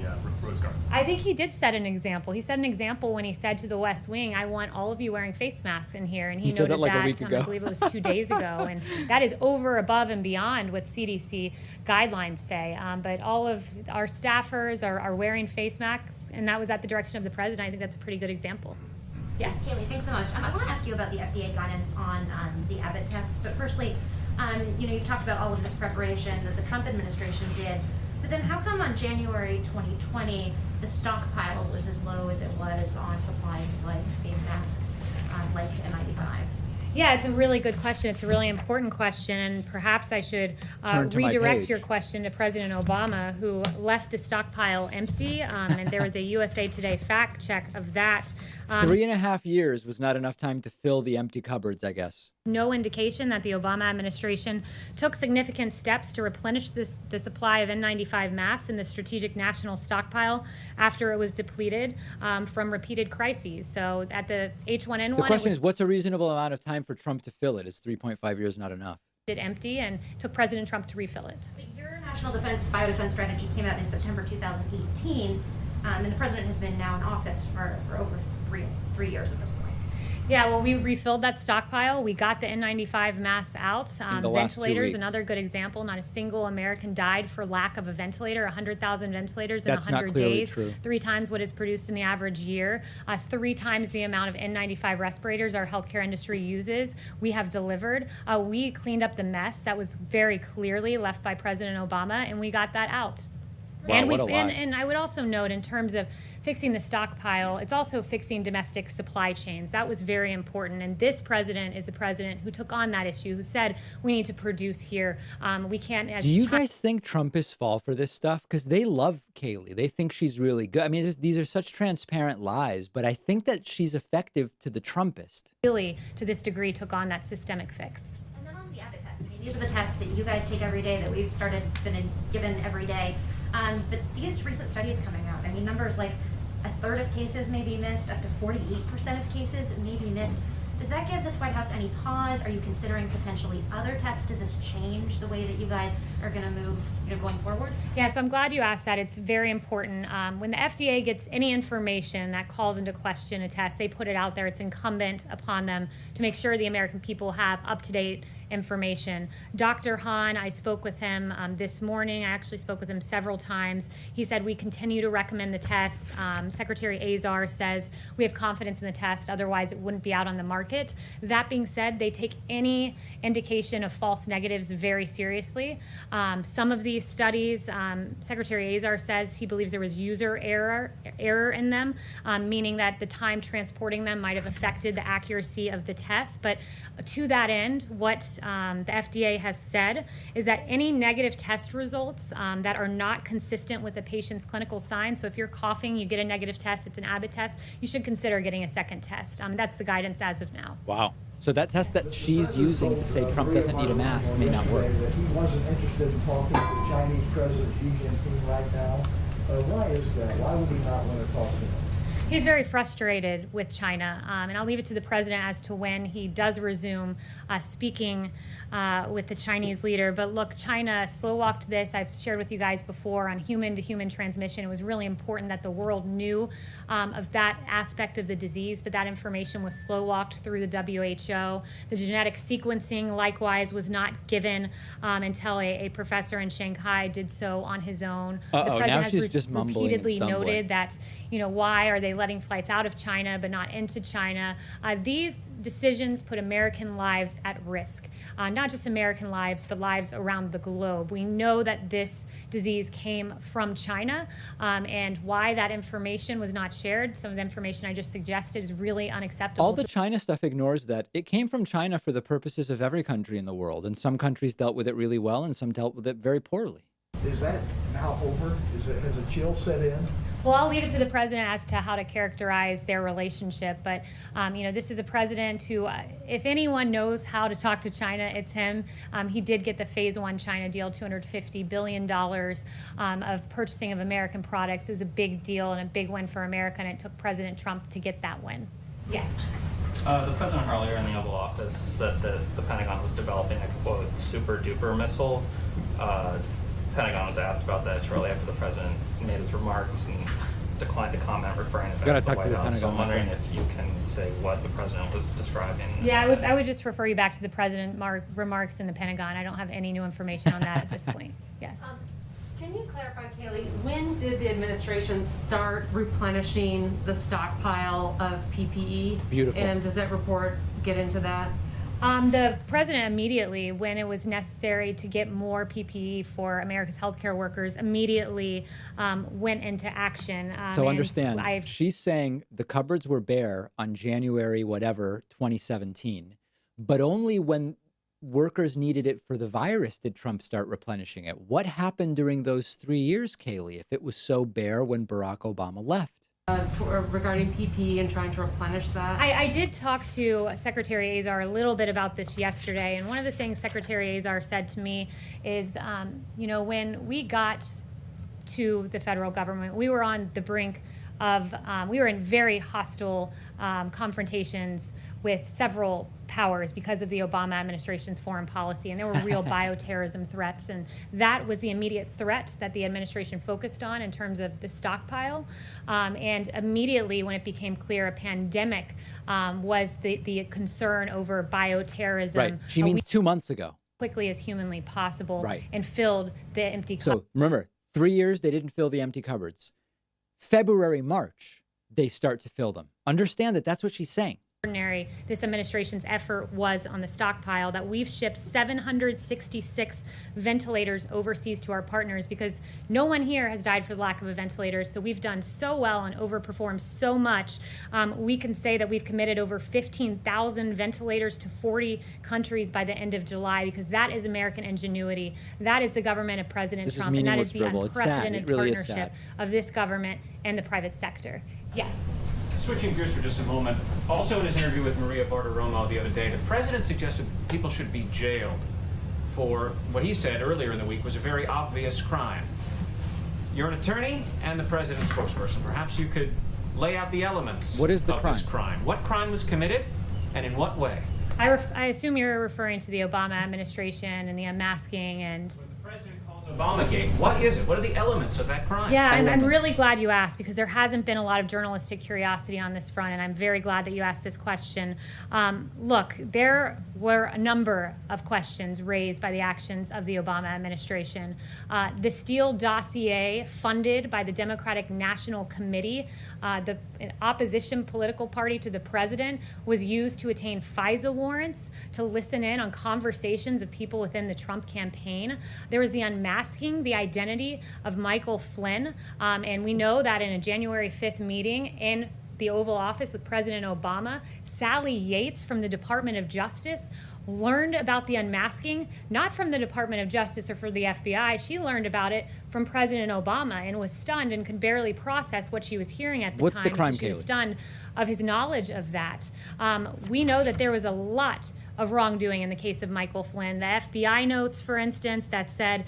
Rose Garden. I think he did set an example. He set an example when he said to the West Wing, I want all of you wearing face masks in here. And he said noted that like a that, week ago. I believe it was 2 days ago. And that is over, above, and beyond what CDC guidelines say. But all of our staffers are wearing face masks, and that was at the direction of the president. I think that's a pretty good example. Yes. Kayleigh, thanks so much. I want to ask you about the FDA guidance on the Abbott tests. But firstly, you've talked about all of this preparation that the Trump administration did. But then how come on January 2020, the stockpile was as low as it was on supplies like face masks, like N95s? Yeah, it's a really good question. It's a really important question, and perhaps I should redirect your question to President Obama, who left the stockpile empty, and there was a USA Today fact check of that. 3.5 years was not enough time to fill the empty cupboards, I guess. No indication that the Obama administration took significant steps to replenish the supply of N95 masks in the strategic national stockpile after it was depleted from repeated crises. So at the H1N1, the question is, what's a reasonable amount of time for Trump to fill it? Is 3.5 years not enough? It empty, and took President Trump to refill it. But your national biodefense strategy came out in September 2018, and the president has been now in office for over three years at this point. Yeah, well, we refilled that stockpile. We got the N95 masks out. In the last 2 Ventilators, weeks. another good example. Not a single American died for lack of a ventilator. 100,000 ventilators in That's not 100 clearly days. true. 3 times what is produced in the average year. 3 times the amount of N95 respirators our healthcare industry uses. We have delivered. We cleaned up the mess that was very clearly left by President Obama, and we got that out. Wow, And what a lie. and I would also note, in terms of fixing the stockpile, it's also fixing domestic supply chains. That was very important. And this president is the president who took on that issue, who said we need to produce here. We can't. As Do you guys think Trumpists fall for this stuff? Because they love Kayleigh. They think she's really good. I mean, these are such transparent lies, but I think that she's effective to the Trumpist. really, to this degree, took on that systemic fix. And then on the abbott test, I mean, these are the tests that you guys take every day, that we've been given every day. But these recent studies coming out, I mean, numbers like a third of cases may be missed, up to 48% of cases may be missed. Does that give this White House any pause? Are you considering potentially other tests? Does this change the way that you guys are going to move, going forward? Yeah, so I'm glad you asked that. It's very important. When the FDA gets any information that calls into question a test, they put it out there. It's incumbent upon them to make sure the American people have up-to-date information. Dr. Hahn, I spoke with him this morning. I actually spoke with him several times. He said we continue to recommend the tests. Secretary Azar says we have confidence in the test, otherwise it wouldn't be out on the market. That being said, they take any indication of false negatives very seriously. Some of these studies, Secretary Azar says he believes there was user error in them, meaning that the time transporting them might have affected the accuracy of the test. But to that end, what the FDA has said is that any negative test results that are not consistent with the patient's clinical signs, so if you're coughing, you get a negative test, it's an Abbott test, you should consider getting a second test. That's the guidance as of now. Wow. So that test that she's using to say Trump doesn't need a mask may not work. That he wasn't interested in talking to the Chinese President Xi Jinping right now. Why is that? Why would he not want to talk to him? He's very frustrated with China, and I'll leave it to the president as to when he does resume speaking with the Chinese leader. But look, China slow-walked this. I've shared with you guys before on human-to-human transmission. It was really important that the world knew of that aspect of the disease, but that information was slow-walked through the WHO. The genetic sequencing, likewise, was not given until a professor in Shanghai did so on his own. The president now has she's just mumbling and repeatedly stumbling. noted that, why are they letting flights out of China but not into China? These decisions put American lives at risk. Not just American lives, but lives around the globe. We know that this disease came from China, and why that information was not shared, some of the information I just suggested, is really unacceptable. All the China stuff ignores that. It came from China for the purposes of every country in the world, and some countries dealt with it really well and some dealt with it very poorly. Is that now over? Has a chill set in? Well, I'll leave it to the president as to how to characterize their relationship. But, this is a president who, if anyone knows how to talk to China, it's him. He did get the Phase 1 China deal, $250 billion of purchasing of American products. It was a big deal and a big win for America, and it took President Trump to get that win. Yes. The president earlier in the Oval Office said that the Pentagon was developing a, quote, super-duper missile. Pentagon was asked about that shortly after the president made his remarks and declined to comment, referring to Gotta the talk White to the House. So I'm Pentagon, wondering if you can say what the president was describing. Yeah, I would just refer you back to the president remarks in the Pentagon. I don't have any new information on that at this point. Yes. Can you clarify, Kayleigh, when did the administration start replenishing the stockpile of PPE? Beautiful. And does that report get into that? The president immediately, when it was necessary to get more PPE for America's healthcare workers, immediately went into action. So and understand, she's saying the cupboards were bare on January, 2017, but only when workers needed it for the virus did Trump start replenishing it. What happened during those 3 years, Kayleigh, if it was so bare when Barack Obama left? Regarding PPE and trying to replenish that? I did talk to Secretary Azar a little bit about this yesterday, and one of the things Secretary Azar said to me is, when we got to the federal government, we were on the brink of, we were in very hostile confrontations with several powers because of the Obama administration's foreign policy, and there were real bioterrorism threats, and that was the immediate threat that the administration focused on in terms of the stockpile. And immediately when it became clear a pandemic was the concern over bioterrorism. Right. She means 2 months ago. Quickly as humanly possible, right. And filled the empty cupboards. So remember, 3 years they didn't fill the empty cupboards. February, March, they start to fill them. Understand that that's what she's saying. This administration's effort was on the stockpile, that we've shipped 766 ventilators overseas to our partners because no one here has died for the lack of a ventilator. So we've done so well and overperformed so much. We can say that we've committed over 15,000 ventilators to 40 countries by the end of July, because that is American ingenuity. That is the government of President Trump, and that is the unprecedented partnership of this government and the private sector. Yes. Switching gears for just a moment, also in his interview with Maria Bartiromo the other day, the president suggested that people should be jailed for what he said earlier in the week was a very obvious crime. You're an attorney and the president's spokesperson. Perhaps you could lay out the elements of this crime. What crime was committed and in what way? I assume you're referring to the Obama administration and the unmasking and... When the president calls Obamagate, what is it? What are the elements of that crime? Yeah, I'm really glad you asked, because there hasn't been a lot of journalistic curiosity on this front, and I'm very glad that you asked this question. Look, there were a number of questions raised by the actions of the Obama administration. The Steele dossier, funded by the Democratic National Committee, the opposition political party to the president, was used to attain FISA warrants to listen in on conversations of people within the Trump campaign. There was the unmasking the identity of Michael Flynn, and we know that in a January 5th meeting in the Oval Office with President Obama, Sally Yates from the Department of Justice learned about the unmasking, not from the Department of Justice or from the FBI. She learned about it from President Obama and was stunned and could barely process what she was hearing at the time. What's the crime, She was Kayleigh? stunned of his knowledge of that. We know that there was a lot of wrongdoing in the case of Michael Flynn. The FBI notes, for instance, that said,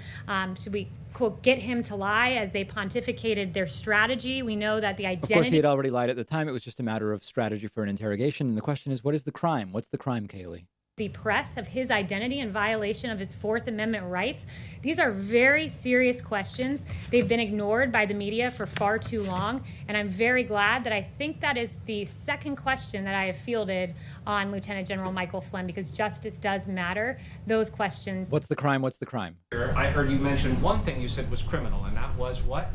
should we, quote, get him to lie, as they pontificated their strategy. We know that the identity... Of course, he had already lied at the time. It was just a matter of strategy for an interrogation. And the question is, what is the crime? What's the crime, Kayleigh? The press of his identity in violation of his Fourth Amendment rights. These are very serious questions. They've been ignored by the media for far too long, and I'm very glad that I think that is the second question that I have fielded on Lieutenant General Michael Flynn, because justice does matter. Those questions. What's the crime? What's the crime? I heard you mention one thing you said was criminal, and that was what?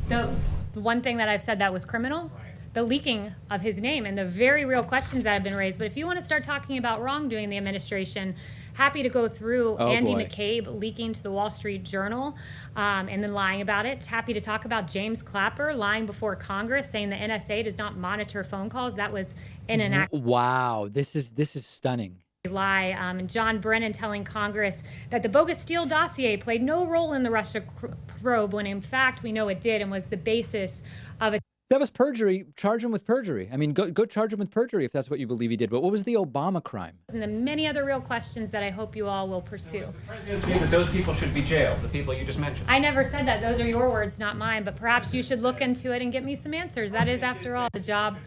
The one thing that I've said that was criminal? Right. The leaking of his name and the very real questions that have been raised. But if you want to start talking about wrongdoing in the administration, happy to go through Andy McCabe leaking to the Wall Street Journal and then lying about it. Happy to talk about James Clapper lying before Congress, saying the NSA does not monitor phone calls. That was in an act. Wow, this is stunning. Lie. And John Brennan telling Congress that the bogus Steele dossier played no role in the Russia probe, when in fact we know it did and was the basis of a... That was perjury. Charge him with perjury. I mean, go charge him with perjury if that's what you believe he did. But what was the Obama crime? And the many other real questions that I hope you all will pursue. So the president's view that those people should be jailed, the people you just mentioned. I never said that. Those are your words, not mine. But perhaps you should look into it and get me some answers. That is, after all, the job.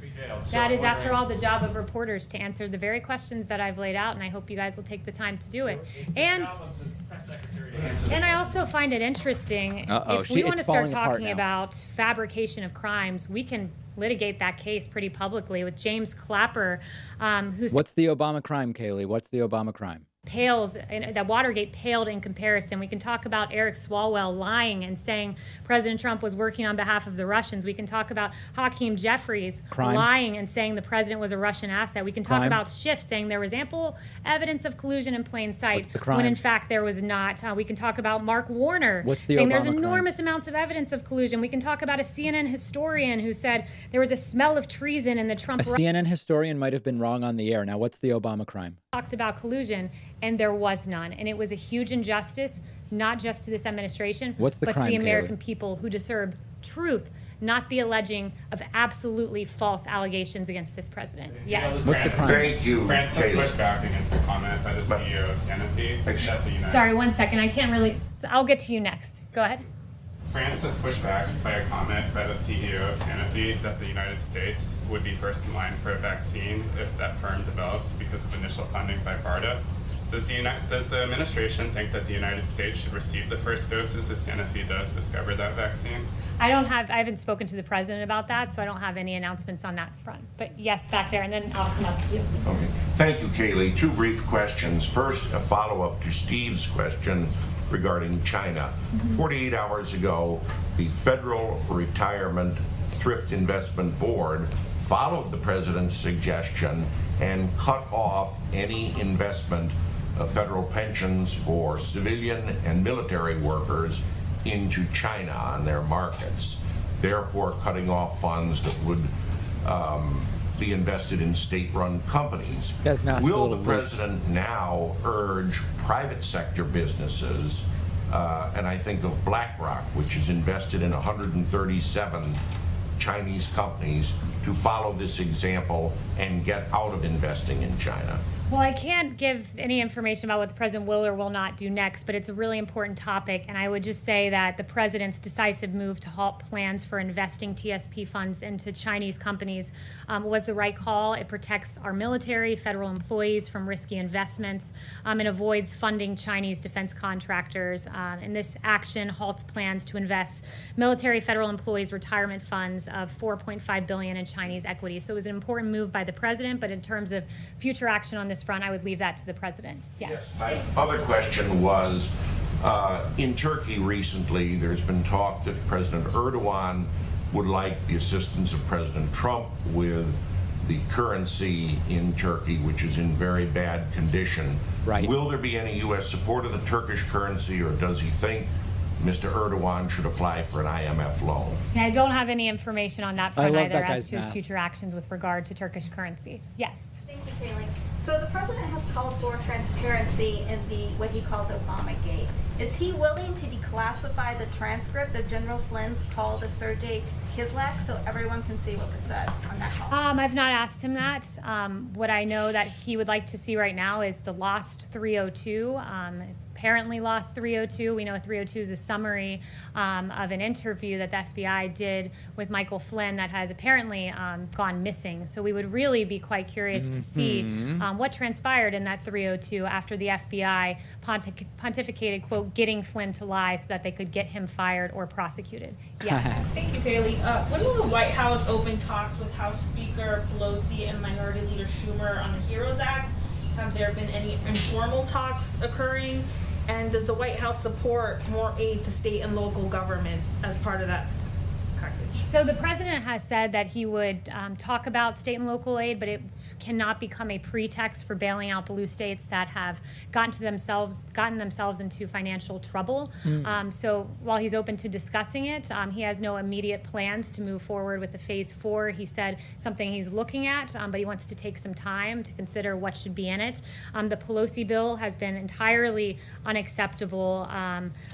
That is, after all, the job of reporters, to answer the very questions that I've laid out. And I hope you guys will take the time to do it. And I also find it interesting, if we want to start talking about fabrication of crimes, we can litigate that case pretty publicly with James Clapper, who's... What's the Obama crime, Kayleigh? What's the Obama crime? Pales, that Watergate paled in comparison. We can talk about Eric Swalwell lying and saying President Trump was working on behalf of the Russians. We can talk about Hakeem Jeffries lying and saying the president was a Russian asset. We can talk about Schiff saying there was ample evidence of collusion in plain sight when in fact there was not. We can talk about Mark Warner saying there's enormous amounts of evidence of collusion. We can talk about a CNN historian who said there was a smell of treason in the Trump... A CNN historian might have been wrong on the air. Now, what's the Obama crime? Talked about collusion, and there was none. And it was a huge injustice, not just to this administration, but to the American people who deserve truth, not the alleging of absolutely false allegations against this president. Yes. What's the crime? Thank you, France has pushed back against the comment by the CEO of Sanofi. Sorry, 1 second. I can't really... So I'll get to you next. Go ahead. France has pushed back by a comment by the CEO of Sanofi that the United States would be first in line for a vaccine if that firm develops because of initial funding by BARDA. Does the administration think that the United States should receive the first doses if Sanofi does discover that vaccine? I haven't spoken to the president about that, so I don't have any announcements on that front. But yes, back there, and then I'll come up to you. Okay. Thank you, Kayleigh. Two brief questions. First, a follow-up to Steve's question regarding China. 48 hours ago, the Federal Retirement Thrift Investment Board followed the president's suggestion and cut off any investment of federal pensions for civilian and military workers into China on their markets, therefore cutting off funds that would be invested in state-run companies. Will the president now urge private sector businesses, and I think of BlackRock, which is invested in 137 Chinese companies, to follow this example and get out of investing in China? Well, I can't give any information about what the president will or will not do next, but it's a really important topic, and I would just say that the president's decisive move to halt plans for investing TSP funds into Chinese companies was the right call. It protects our military, federal employees from risky investments, and avoids funding Chinese defense contractors. And this action halts plans to invest military federal employees' retirement funds of $4.5 billion in Chinese equities. So it was an important move by the president, but in terms of future action on this front, I would leave that to the president. Yes. My other question was, in Turkey recently, there's been talk that President Erdogan would like the assistance of President Trump with the currency in Turkey, which is in very bad condition. Right. Will there be any U.S. support of the Turkish currency, or does he think Mr. Erdogan should apply for an IMF loan? I don't have any information on that front either as to his mask. future actions with regard to Turkish currency. Yes. Thank you, Kayleigh. So the president has called for transparency in the what he calls Obamagate. Is he willing to declassify the transcript of General Flynn's call to Sergei Kislyak so everyone can see what was said on that call? I've not asked him that. What I know that he would like to see right now is the lost 302. Apparently lost 302. We know 302 is a summary of an interview that the FBI did with Michael Flynn that has apparently gone missing. So we would really be quite curious to see what transpired in that 302 after the FBI pontificated, quote, getting Flynn to lie so that they could get him fired or prosecuted. Yes. Thank you, Kayleigh. When will the White House open talks with House Speaker Pelosi and Minority Leader Schumer on the HEROES Act? Have there been any informal talks occurring? And does the White House support more aid to state and local governments as part of that package? So the president has said that he would talk about state and local aid, but it cannot become a pretext for bailing out blue states that have gotten themselves into financial trouble. So while he's open to discussing it, he has no immediate plans to move forward with the Phase 4. He said something he's looking at, but he wants to take some time to consider what should be in it. The Pelosi bill has been entirely unacceptable.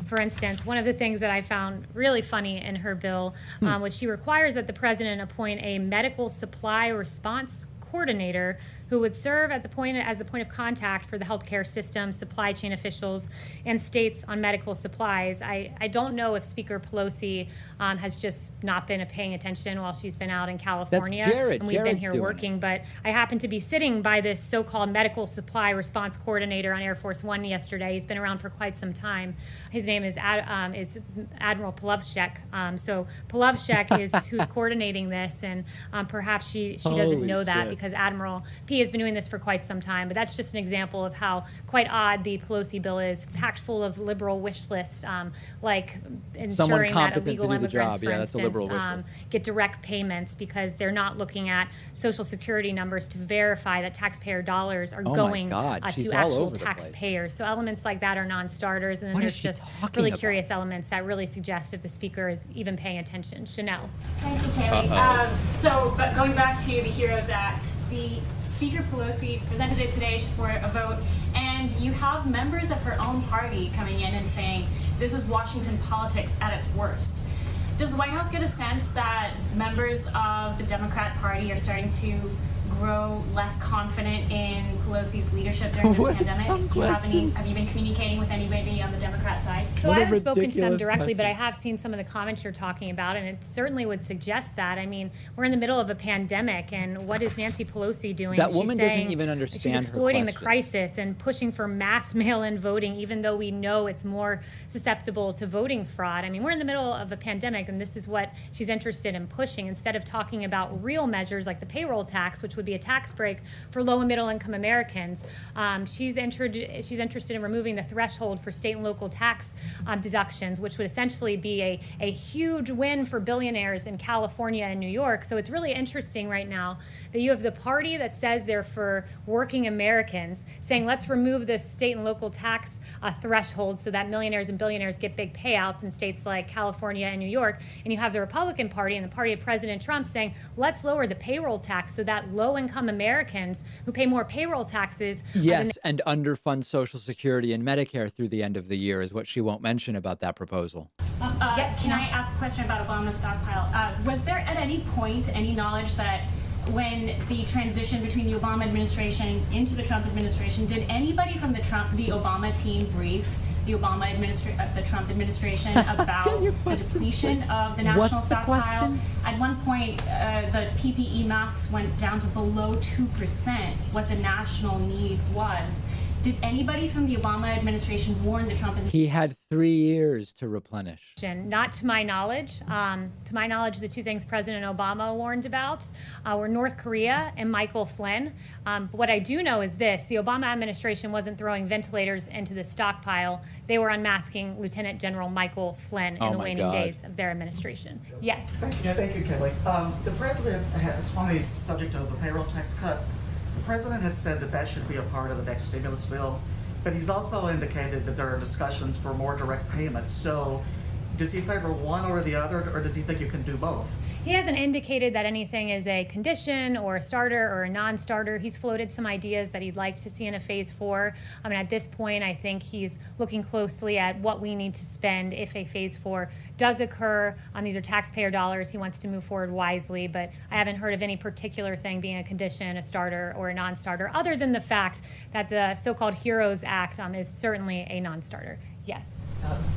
For instance, one of the things that I found really funny in her bill was she requires that the president appoint a medical supply response coordinator who would serve at as the point of contact for the healthcare system, supply chain officials, and states on medical supplies. I don't know if Speaker Pelosi has just not been paying attention while she's been out in California. That's Jared. And we've been here Jared's working, but I happened to be sitting by this so-called medical supply response coordinator on Air Force One yesterday. He's been around for quite some time. His name is Admiral Polovchek. So Polovchek is who's coordinating this, and perhaps she doesn't know that because Admiral P has been doing this for quite some time. But that's just an example of how quite odd the Pelosi bill is, packed full of liberal wish lists, like ensuring that illegal immigrants, for instance, get direct payments because they're not looking at Social Security numbers to verify that taxpayer dollars are going to actual taxpayers. So elements like that are non-starters, and then there's just really curious elements that really suggest if the speaker is even paying attention. Chanel. Thank you, Kayleigh. But going back to the HEROES Act, the Speaker Pelosi presented it today for a vote, and you have members of her own party coming in and saying this is Washington politics at its worst. Does the White House get a sense that members of the Democrat Party are starting to grow less confident in Pelosi's leadership during this pandemic? Do you have you been communicating with anybody on the Democrat side? So I haven't spoken to them directly, but I have seen some of the comments you're talking about, and it certainly would suggest that. I mean, we're in the middle of a pandemic, and what is Nancy Pelosi doing? That woman doesn't even understand she's her exploiting the question. crisis and pushing for mass mail-in voting, even though we know it's more susceptible to voting fraud. I mean, we're in the middle of a pandemic, and this is what she's interested in pushing, instead of talking about real measures like the payroll tax, which would be a tax break for low and middle income Americans. She's interested in removing the threshold for state and local tax deductions, which would essentially be a huge win for billionaires in California and New York. So it's really interesting right now that you have the party that says they're for working Americans saying, let's remove the state and local tax threshold so that millionaires and billionaires get big payouts in states like California and New York. And you have the Republican Party and the party of President Trump saying, let's lower the payroll tax so that low-income Americans who pay more payroll taxes. Yes, and underfund Social Security and Medicare through the end of the year is what she won't mention about that proposal. Can I ask a question about Obama's stockpile? Was there at any point any knowledge that when the transition between the Obama administration into the Trump administration, did anybody from the Obama team brief the Trump administration about the depletion of the national stockpile? At one point, the PPE masks went down to below 2%, what the national need was. Did anybody from the Obama administration warn the Trump administration? He had 3 years to replenish. Not to my knowledge. To my knowledge, the two things President Obama warned about were North Korea and Michael Flynn. But what I do know is this: the Obama administration wasn't throwing ventilators into the stockpile. They were unmasking Lieutenant General Michael Flynn in the waning days of their administration. Yes. Thank you, Kayleigh. The president has, on the subject of the payroll tax cut, the president has said that should be a part of the next stimulus bill, but he's also indicated that there are discussions for more direct payments. So does he favor one or the other, or does he think you can do both? He hasn't indicated that anything is a condition or a starter or a non-starter. He's floated some ideas that he'd like to see in a phase 4. I mean, at this point, I think he's looking closely at what we need to spend if a phase 4 does occur. These are taxpayer dollars. He wants to move forward wisely, but I haven't heard of any particular thing being a condition, a starter, or a non-starter, other than the fact that the so-called HEROES Act is certainly a non-starter. Yes.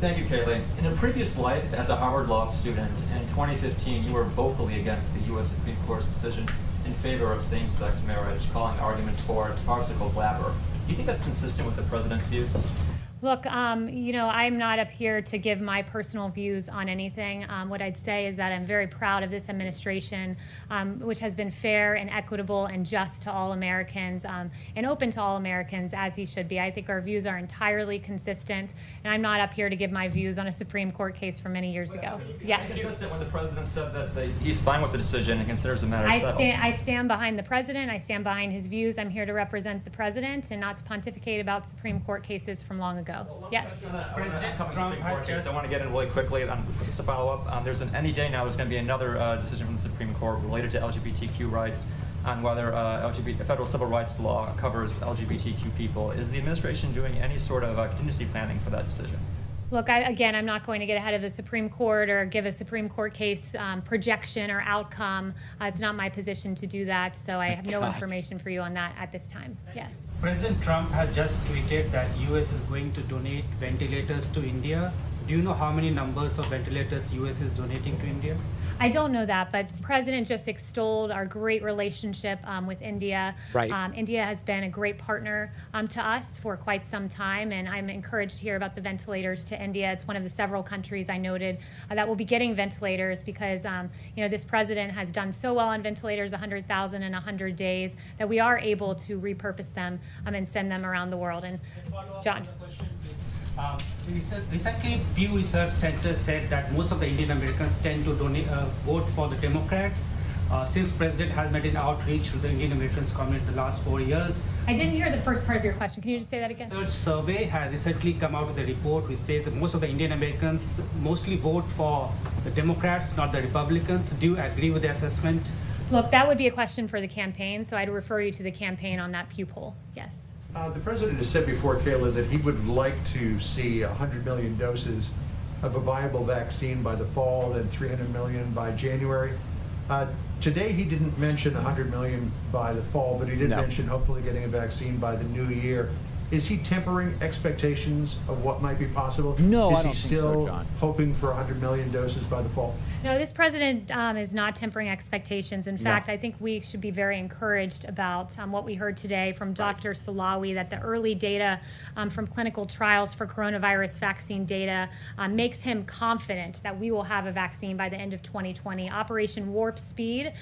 Thank you, Kayleigh. In a previous life as a Harvard Law student, in 2015, you were vocally against the U.S. Supreme Court's decision in favor of same-sex marriage, calling arguments for it farcical blabber. Do you think that's consistent with the president's views? Look, I'm not up here to give my personal views on anything. What I'd say is that I'm very proud of this administration, which has been fair and equitable and just to all Americans and open to all Americans, as he should be. I think our views are entirely consistent, and I'm not up here to give my views on a Supreme Court case from many years ago. Yes. Consistent when the president said that he's fine with the decision and considers the matter settled. I stand behind the president. I stand behind his views. I'm here to represent the president and not to pontificate about Supreme Court cases from long ago. Yes. President Trump Supreme Court case. I want to get in really quickly. Just to follow up, there's any day now there's going to be another decision from the Supreme Court related to LGBTQ rights on whether federal civil rights law covers LGBTQ people. Is the administration doing any sort of contingency planning for that decision? Look, I'm not going to get ahead of the Supreme Court or give a Supreme Court case projection or outcome. It's not my position to do that, so I have no information for you on that at this time. Yes. President Trump has just tweeted that U.S. is going to donate ventilators to India. Do you know how many numbers of ventilators U.S. is donating to India? I don't know that, but the president just extolled our great relationship with India. Right. India has been a great partner to us for quite some time, and I'm encouraged to hear about the ventilators to India. It's one of the several countries I noted that will be getting ventilators because this president has done so well on ventilators, 100,000 in 100 days, that we are able to repurpose them and send them around the world. And John. Recently, Pew Research Center said that most of the Indian Americans tend to vote for the Democrats. Since President has made an outreach to the Indian Americans community the last 4 years. I didn't hear the first part of your question. Can you just say that again? Research survey has recently come out with a report which says that most of the Indian Americans mostly vote for the Democrats, not the Republicans. Do you agree with the assessment? Look, that would be a question for the campaign, so I'd refer you to the campaign on that Pew poll. Yes. The president has said before, Kayleigh, that he would like to see 100 million doses of a viable vaccine by the fall, then 300 million by January. Today, he didn't mention 100 million by the fall, but he did mention hopefully getting a vaccine by the new year. Is he tempering expectations of what might be possible? No, I don't Is he think so, still John. hoping for 100 million doses by the fall? No, this president is not tempering expectations. In fact, I think we should be very encouraged about what we heard today from Dr. Salawi, that the early data from clinical trials for coronavirus vaccine data makes him confident that we will have a vaccine by the end of 2020. Operation Warp Speed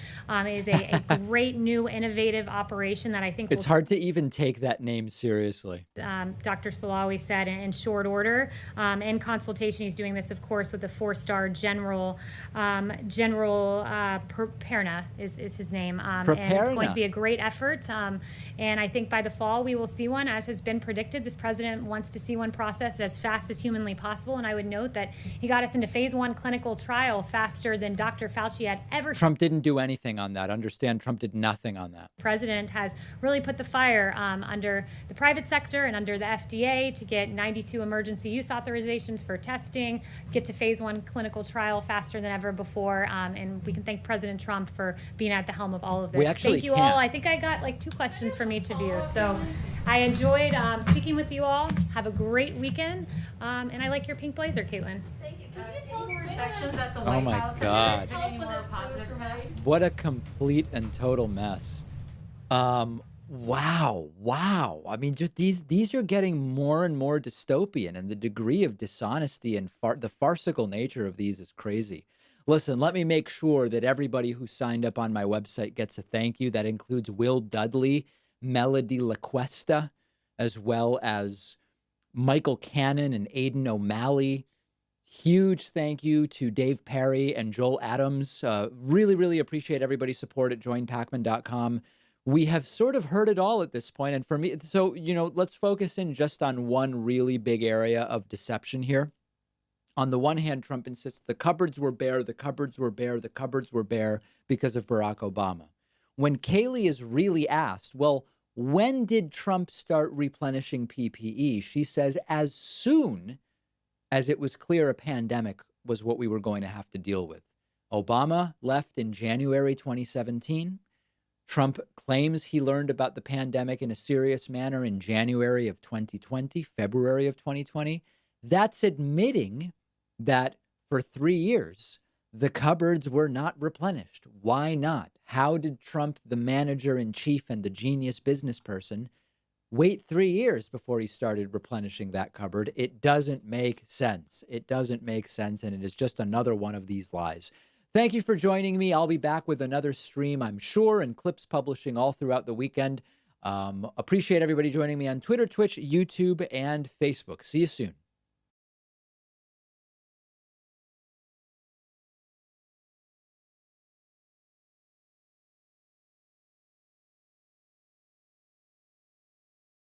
is a great new innovative operation that I think It's hard to even take that name seriously. Dr. Salawi said in short order. In consultation, he's doing this, of course, with the four-star General Perna is his name. And it's going to be a great effort. And I think by the fall, we will see one, as has been predicted. This president wants to see one processed as fast as humanly possible. And I would note that he got us into phase 1 clinical trial faster than Dr. Fauci had ever. Trump didn't do anything on that. Understand, Trump did nothing on that. The president has really put the fire under the private sector and under the FDA to get 92 emergency use authorizations for testing, get to phase 1 clinical trial faster than ever before. And we can thank President Trump for being at the helm of all of this. We actually Thank you all. I think I got like 2 questions from each of you. So I enjoyed speaking with you all. Have a great weekend. And I like your pink blazer, Caitlin. Thank you. Can you just tell us when Infections at the Oh White my House. God. Tell us when those positive tests. What a complete and total mess. Wow. I mean, just these are getting more and more dystopian, and the degree of dishonesty and the farcical nature of these is crazy. Listen, let me make sure that everybody who signed up on my website gets a thank you. That includes Will Dudley, Melody LaQuesta, as well as Michael Cannon and Aiden O'Malley. Huge thank you to Dave Perry and Joel Adams. Really appreciate everybody's support at joinpacman.com. We have sort of heard it all at this point. And for me, so, let's focus in just on one really big area of deception here. On the one hand, Trump insists the cupboards were bare because of Barack Obama. When Kayleigh is really asked, well, when did Trump start replenishing PPE? She says as soon as it was clear a pandemic was what we were going to have to deal with. Obama left in January 2017. Trump claims he learned about the pandemic in a serious manner in January of 2020, February of 2020. That's admitting that for 3 years, the cupboards were not replenished. Why not? How did Trump, the manager-in-chief and the genius business person, wait 3 years before he started replenishing that cupboard? It doesn't make sense. It doesn't make sense, and it is just another one of these lies. Thank you for joining me. I'll be back with another stream, I'm sure, and clips publishing all throughout the weekend. Appreciate everybody joining me on Twitter, Twitch, YouTube, and Facebook. See you soon.